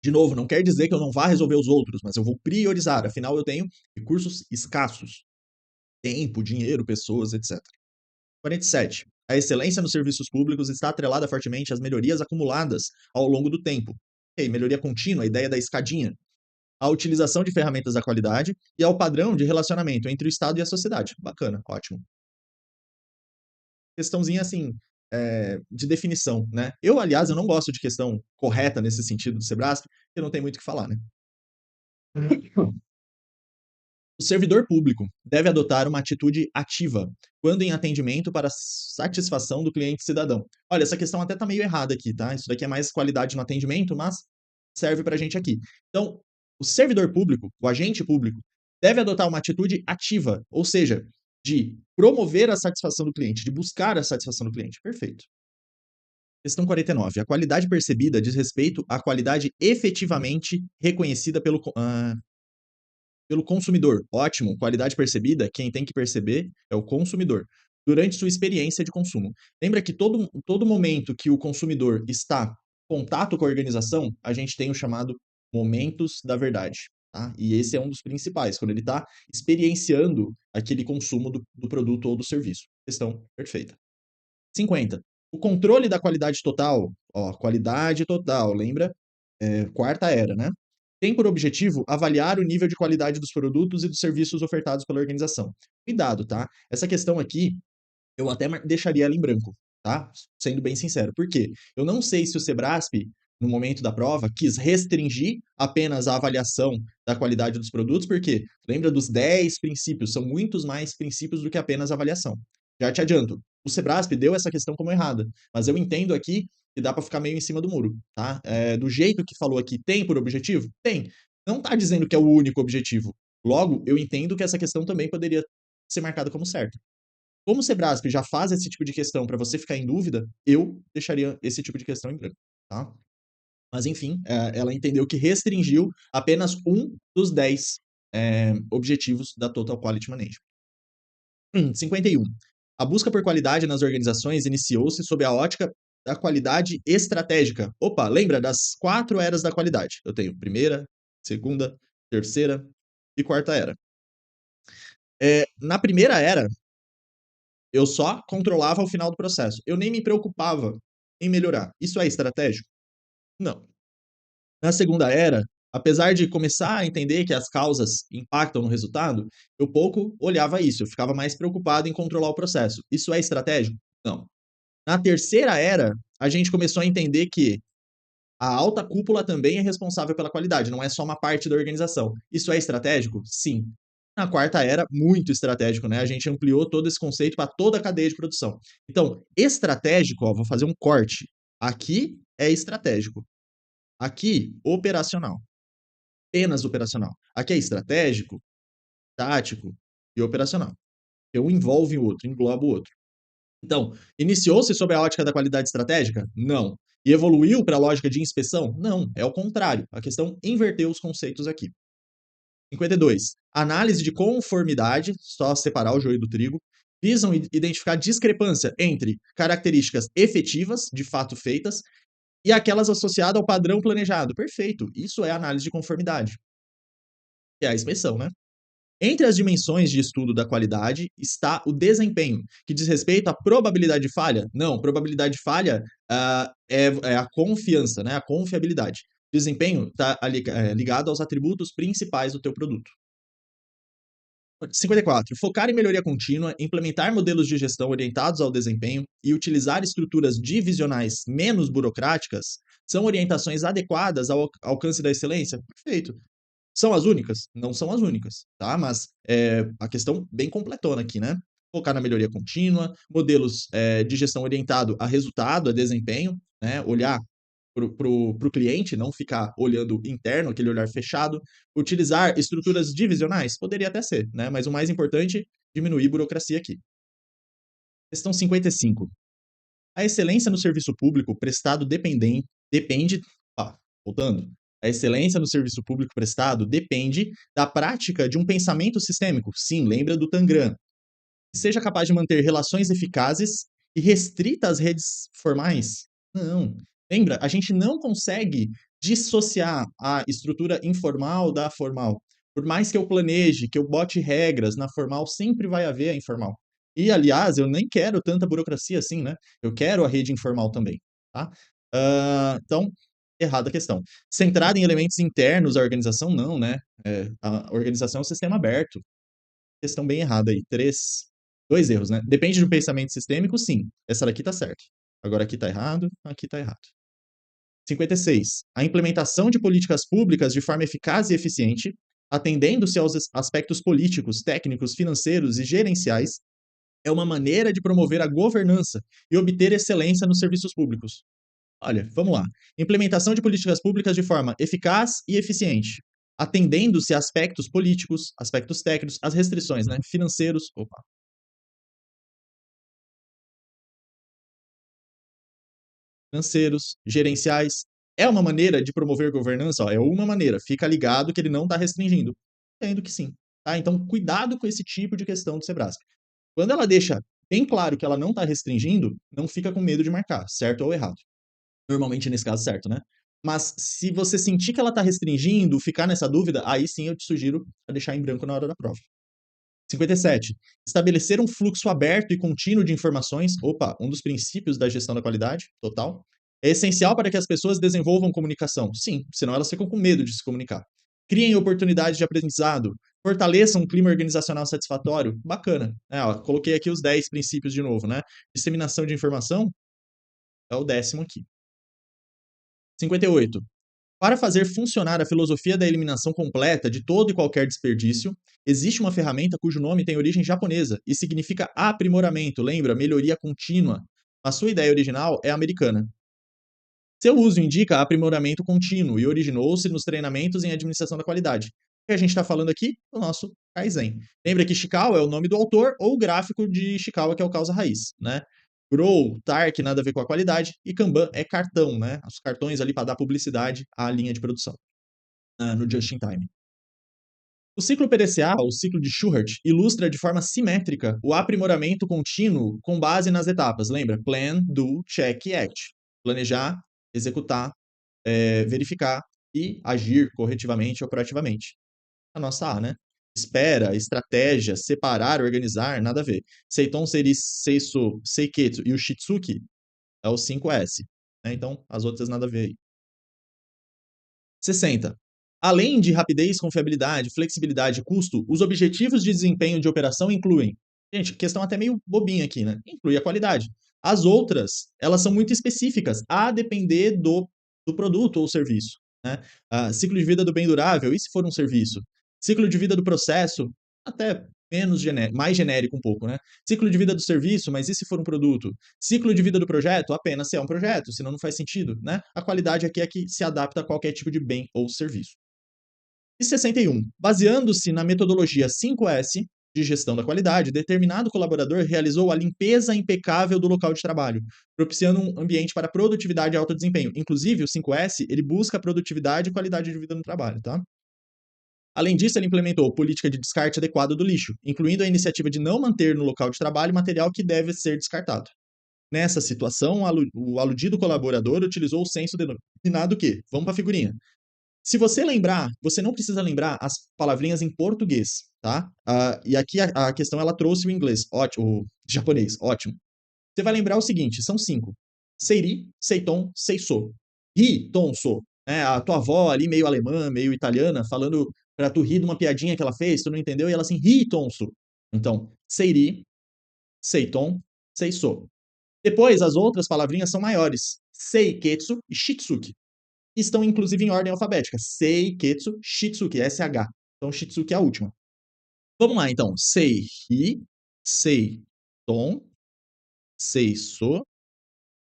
De novo, não quer dizer que eu não vá resolver os outros, mas eu vou priorizar. Afinal, eu tenho recursos escassos. Tempo, dinheiro, pessoas, etc. 47. A excelência nos serviços públicos está atrelada fortemente às melhorias acumuladas ao longo do tempo. Melhoria contínua, a ideia da escadinha. A utilização de ferramentas da qualidade e ao padrão de relacionamento entre o Estado e a sociedade. Bacana, ótimo. Questãozinha assim, de definição, né? Aliás, eu não gosto de questão correta nesse sentido do Sebrasp, porque não tem muito o que falar, né? O servidor público deve adotar uma atitude ativa quando em atendimento para satisfação do cliente cidadão. Olha, essa questão até está meio errada aqui, tá? Isso daqui é mais qualidade no atendimento, mas serve para a gente aqui. Então, o servidor público, o agente público, deve adotar uma atitude ativa, ou seja, de promover a satisfação do cliente, de buscar a satisfação do cliente. Perfeito. Questão 49. A qualidade percebida diz respeito à qualidade efetivamente reconhecida pelo consumidor. Ótimo, qualidade percebida, quem tem que perceber é o consumidor, durante sua experiência de consumo. Lembra que todo momento que o consumidor está em contato com a organização, a gente tem o chamado momentos da verdade. Tá? E esse é um dos principais, quando ele está experienciando aquele consumo do produto ou do serviço. Questão perfeita. 50. O controle da qualidade total, qualidade total, lembra? Quarta era, né? tem por objetivo avaliar o nível de qualidade dos produtos e dos serviços ofertados pela organização. Cuidado, tá? Essa questão aqui, eu até deixaria ela em branco, tá? Sendo bem sincero. Por quê? Eu não sei se o Sebrasp, no momento da prova, quis restringir apenas a avaliação da qualidade dos produtos, porque lembra dos 10 princípios, são muitos mais princípios do que apenas avaliação. Já te adianto, o Sebrasp deu essa questão como errada, mas eu entendo aqui que dá para ficar meio em cima do muro, tá? Do jeito que falou aqui, tem por objetivo? Tem. Não está dizendo que é o único objetivo. Logo, eu entendo que essa questão também poderia ser marcada como certa. Como o Sebrasp já faz esse tipo de questão para você ficar em dúvida, eu deixaria esse tipo de questão em branco, tá? Mas enfim, ela entendeu que restringiu apenas um dos 10 objetivos da Total Quality Management. 51. A busca por qualidade nas organizações iniciou-se sob a ótica da qualidade estratégica. Opa, lembra das 4 eras da qualidade? Eu tenho primeira, segunda, terceira e quarta era. Na primeira era, eu só controlava o final do processo. Eu nem me preocupava em melhorar. Isso é estratégico? Não. Na segunda era, apesar de começar a entender que as causas impactam no resultado, eu pouco olhava isso. Eu ficava mais preocupado em controlar o processo. Isso é estratégico? Não. Na terceira era, a gente começou a entender que a alta cúpula também é responsável pela qualidade, não é só uma parte da organização. Isso é estratégico? Sim. Na quarta era, muito estratégico, né? A gente ampliou todo esse conceito para toda a cadeia de produção. Então, estratégico, ó, vou fazer um corte. Aqui é estratégico. Aqui, operacional. Apenas operacional. Aqui é estratégico, tático e operacional. Um envolve o outro, engloba o outro. Então, iniciou-se sob a ótica da qualidade estratégica? Não. E evoluiu para a lógica de inspeção? Não, é o contrário. A questão inverteu os conceitos aqui. 52. Análise de conformidade, só separar o joio do trigo, visam identificar discrepância entre características efetivas, de fato feitas, e aquelas associadas ao padrão planejado. Perfeito. Isso é análise de conformidade. Que é a inspeção, né? Entre as dimensões de estudo da qualidade está o desempenho, que diz respeito à probabilidade de falha. Não, probabilidade de falha é a confiança, né? A confiabilidade. Desempenho está ligado aos atributos principais do teu produto. 54. Focar em melhoria contínua, implementar modelos de gestão orientados ao desempenho e utilizar estruturas divisionais menos burocráticas são orientações adequadas ao alcance da excelência? Perfeito. São as únicas? Não são as únicas, tá? Mas a questão bem completona aqui, né? Focar na melhoria contínua, modelos de gestão orientado a resultado, a desempenho, né? Olhar pro cliente, não ficar olhando interno, aquele olhar fechado. Utilizar estruturas divisionais? Poderia até ser, né? Mas o mais importante, diminuir burocracia aqui. Questão 55. A excelência no serviço público prestado depende, voltando, a excelência no serviço público prestado depende da prática de um pensamento sistêmico. Sim, lembra do Tangram. Seja capaz de manter relações eficazes e restrita às redes formais? Não. Lembra, a gente não consegue dissociar a estrutura informal da formal. Por mais que eu planeje, que eu bote regras na formal, sempre vai haver a informal. E, aliás, eu nem quero tanta burocracia assim, né? Eu quero a rede informal também, tá? Então, errada a questão. Centrada em elementos internos à organização, não, né? A organização é um sistema aberto. Questão bem errada aí. 2 erros, né? Depende do pensamento sistêmico, sim. Essa daqui tá certa. Agora aqui tá errado, aqui tá errado. 56. A implementação de políticas públicas de forma eficaz e eficiente, atendendo-se aos aspectos políticos, técnicos, financeiros e gerenciais, é uma maneira de promover a governança e obter excelência nos serviços públicos. Olha, vamos lá. Implementação de políticas públicas de forma eficaz e eficiente, atendendo-se a aspectos políticos, aspectos técnicos, as restrições, né? Financeiros, financeiros, gerenciais. É uma maneira de promover governança? Ó, é uma maneira. Fica ligado que ele não está restringindo. Entendo que sim. Tá? Então, cuidado com esse tipo de questão do Sebrasp. Quando ela deixa bem claro que ela não está restringindo, não fica com medo de marcar, certo ou errado. Normalmente, nesse caso, certo, né? Mas se você sentir que ela está restringindo, ficar nessa dúvida, aí sim eu te sugiro a deixar em branco na hora da prova. 57. Estabelecer um fluxo aberto e contínuo de informações. Opa, um dos princípios da gestão da qualidade, total. É essencial para que as pessoas desenvolvam comunicação? Sim, senão elas ficam com medo de se comunicar. Criem oportunidades de aprendizado, fortaleçam um clima organizacional satisfatório? Bacana. Ó, coloquei aqui os 10 princípios de novo, né? Disseminação de informação é o 10º aqui. 58. Para fazer funcionar a filosofia da eliminação completa de todo e qualquer desperdício, existe uma ferramenta cujo nome tem origem japonesa e significa aprimoramento, lembra? Melhoria contínua. A sua ideia original é americana. Seu uso indica aprimoramento contínuo e originou-se nos treinamentos em administração da qualidade. O que a gente está falando aqui? O nosso Kaizen. Lembra que Ishikawa é o nome do autor ou o gráfico de Ishikawa, que é o causa raiz, né? Grow, Tark, nada a ver com a qualidade, e Kanban é cartão, né? Os cartões ali para dar publicidade à linha de produção, no just in time. O ciclo PDCA, o ciclo de Shurart, ilustra de forma simétrica o aprimoramento contínuo com base nas etapas. Lembra? Plan, do, check e act. Planejar, executar, verificar e agir corretivamente ou proativamente. A nossa A, né? Espera, estratégia, separar, organizar, nada a ver. Seiton, Seiso, Seiketsu e o Shitsuki é o 5S. Né? Então, as outras nada a ver aí. 60. Além de rapidez, confiabilidade, flexibilidade e custo, os objetivos de desempenho de operação incluem. Gente, questão até meio bobinha aqui, né? Inclui a qualidade. As outras, elas são muito específicas, a depender do produto ou serviço. Né? Ciclo de vida do bem durável, e se for um serviço? Ciclo de vida do processo, até menos mais genérico um pouco, né? Ciclo de vida do serviço, mas e se for um produto? Ciclo de vida do projeto, apenas se é um projeto, senão não faz sentido, né? A qualidade aqui é que se adapta a qualquer tipo de bem ou serviço. E 61. Baseando-se na metodologia 5S de gestão da qualidade, determinado colaborador realizou a limpeza impecável do local de trabalho, propiciando um ambiente para produtividade e alto desempenho. Inclusive, o 5S, ele busca produtividade e qualidade de vida no trabalho, tá? Além disso, ele implementou política de descarte adequado do lixo, incluindo a iniciativa de não manter no local de trabalho material que deve ser descartado. Nessa situação, o aludido colaborador utilizou o senso denominado que, vamos para a figurinha. Se você lembrar, você não precisa lembrar as palavrinhas em português, tá? E aqui a questão, ela trouxe o inglês, ótimo, o japonês, ótimo. Você vai lembrar o seguinte, são 5. Seiri, seiton, seiso. Ri, ton, so. A tua avó ali, meio alemã, meio italiana, falando pra tu rir de uma piadinha que ela fez, tu não entendeu, e ela assim, ri, ton, so. Então, seiri, seiton, seiso. Depois, as outras palavrinhas são maiores. Seiketsu e shitsuki. Estão, inclusive, em ordem alfabética. Seiketsu, shitsuki, SH. Então, shitsuki é a última. Vamos lá, então. Sei-ri, sei-ton, sei-so,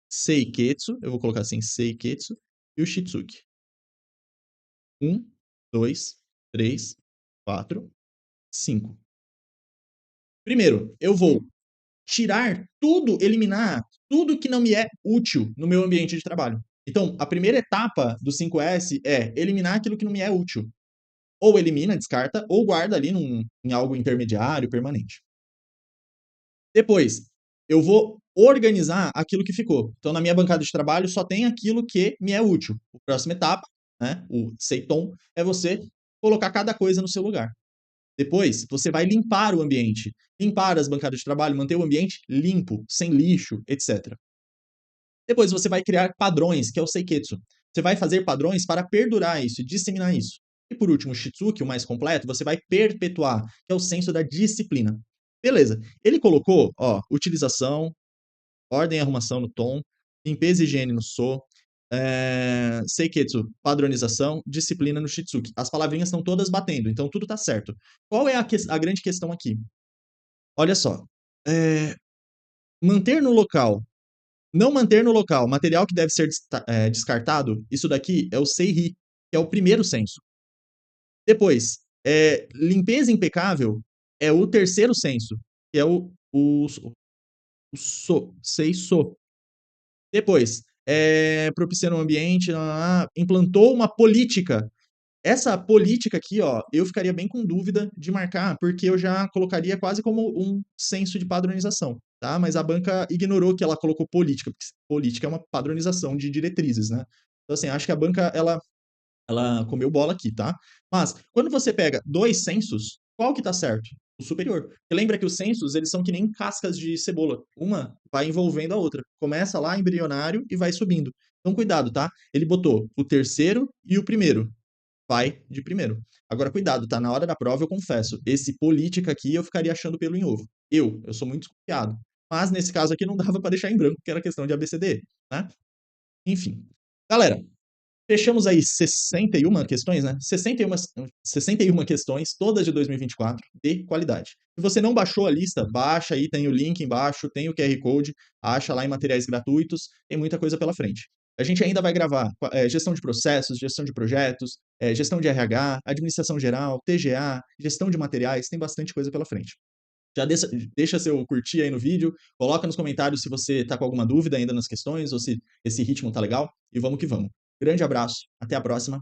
seiketsu. Eu vou colocar assim, seiketsu. E o shitsuki. 1, 2, 3, 4, 5. Primeiro, eu vou tirar tudo, eliminar tudo que não me é útil no meu ambiente de trabalho. Então, a primeira etapa do 5S é eliminar aquilo que não me é útil. Ou elimina, descarta, ou guarda ali em algo intermediário, permanente. Depois, eu vou organizar aquilo que ficou. Então, na minha bancada de trabalho, só tem aquilo que me é útil. A próxima etapa, né, o Seiton, é você colocar cada coisa no seu lugar. Depois, você vai limpar o ambiente. Limpar as bancadas de trabalho, manter o ambiente limpo, sem lixo, etc. Depois, você vai criar padrões, que é o Seiketsu. Você vai fazer padrões para perdurar isso e disseminar isso. E por último, o Shitsuki, o mais completo, você vai perpetuar, que é o senso da disciplina. Beleza. Ele colocou, ó, utilização, ordem e arrumação no tom, limpeza e higiene no so, Seiketsu, padronização, disciplina no Shitsuki. As palavrinhas estão todas batendo, então tudo tá certo. Qual é a grande questão aqui? Olha só. Manter no local, não manter no local material que deve ser descartado, isso daqui é o Seiri, que é o primeiro senso. Depois, limpeza impecável é o terceiro senso, que é o Seiso. Depois, propiciando um ambiente, implantou uma política. Essa política aqui, ó, eu ficaria bem com dúvida de marcar, porque eu já colocaria quase como um senso de padronização, tá? Mas a banca ignorou que ela colocou política, porque política é uma padronização de diretrizes, né? Então, assim, acho que a banca, ela comeu bola aqui, tá? Mas, quando você pega dois sensos, qual que tá certo? o superior. Porque lembra que os censos, eles são que nem cascas de cebola. Uma vai envolvendo a outra. Começa lá embrionário e vai subindo. Então, cuidado, tá? Ele botou o terceiro e o primeiro. Vai de primeiro. Agora, cuidado, tá? Na hora da prova, eu confesso, esse política aqui eu ficaria achando pelo em ovo. Eu sou muito desconfiado. Mas nesse caso aqui não dava para deixar em branco, que era questão de ABCD, né? Enfim. Galera, fechamos aí 61 questões, né? 61 questões, todas de 2024, de qualidade. Se você não baixou a lista, baixa aí, tem o link embaixo, tem o QR Code, acha lá em materiais gratuitos, tem muita coisa pela frente. A gente ainda vai gravar gestão de processos, gestão de projetos, gestão de RH, administração geral, TGA, gestão de materiais, tem bastante coisa pela frente. Já deixa seu curtir aí no vídeo, coloca nos comentários se você está com alguma dúvida ainda nas questões ou se esse ritmo tá legal e vamos que vamos. Grande abraço, até a próxima.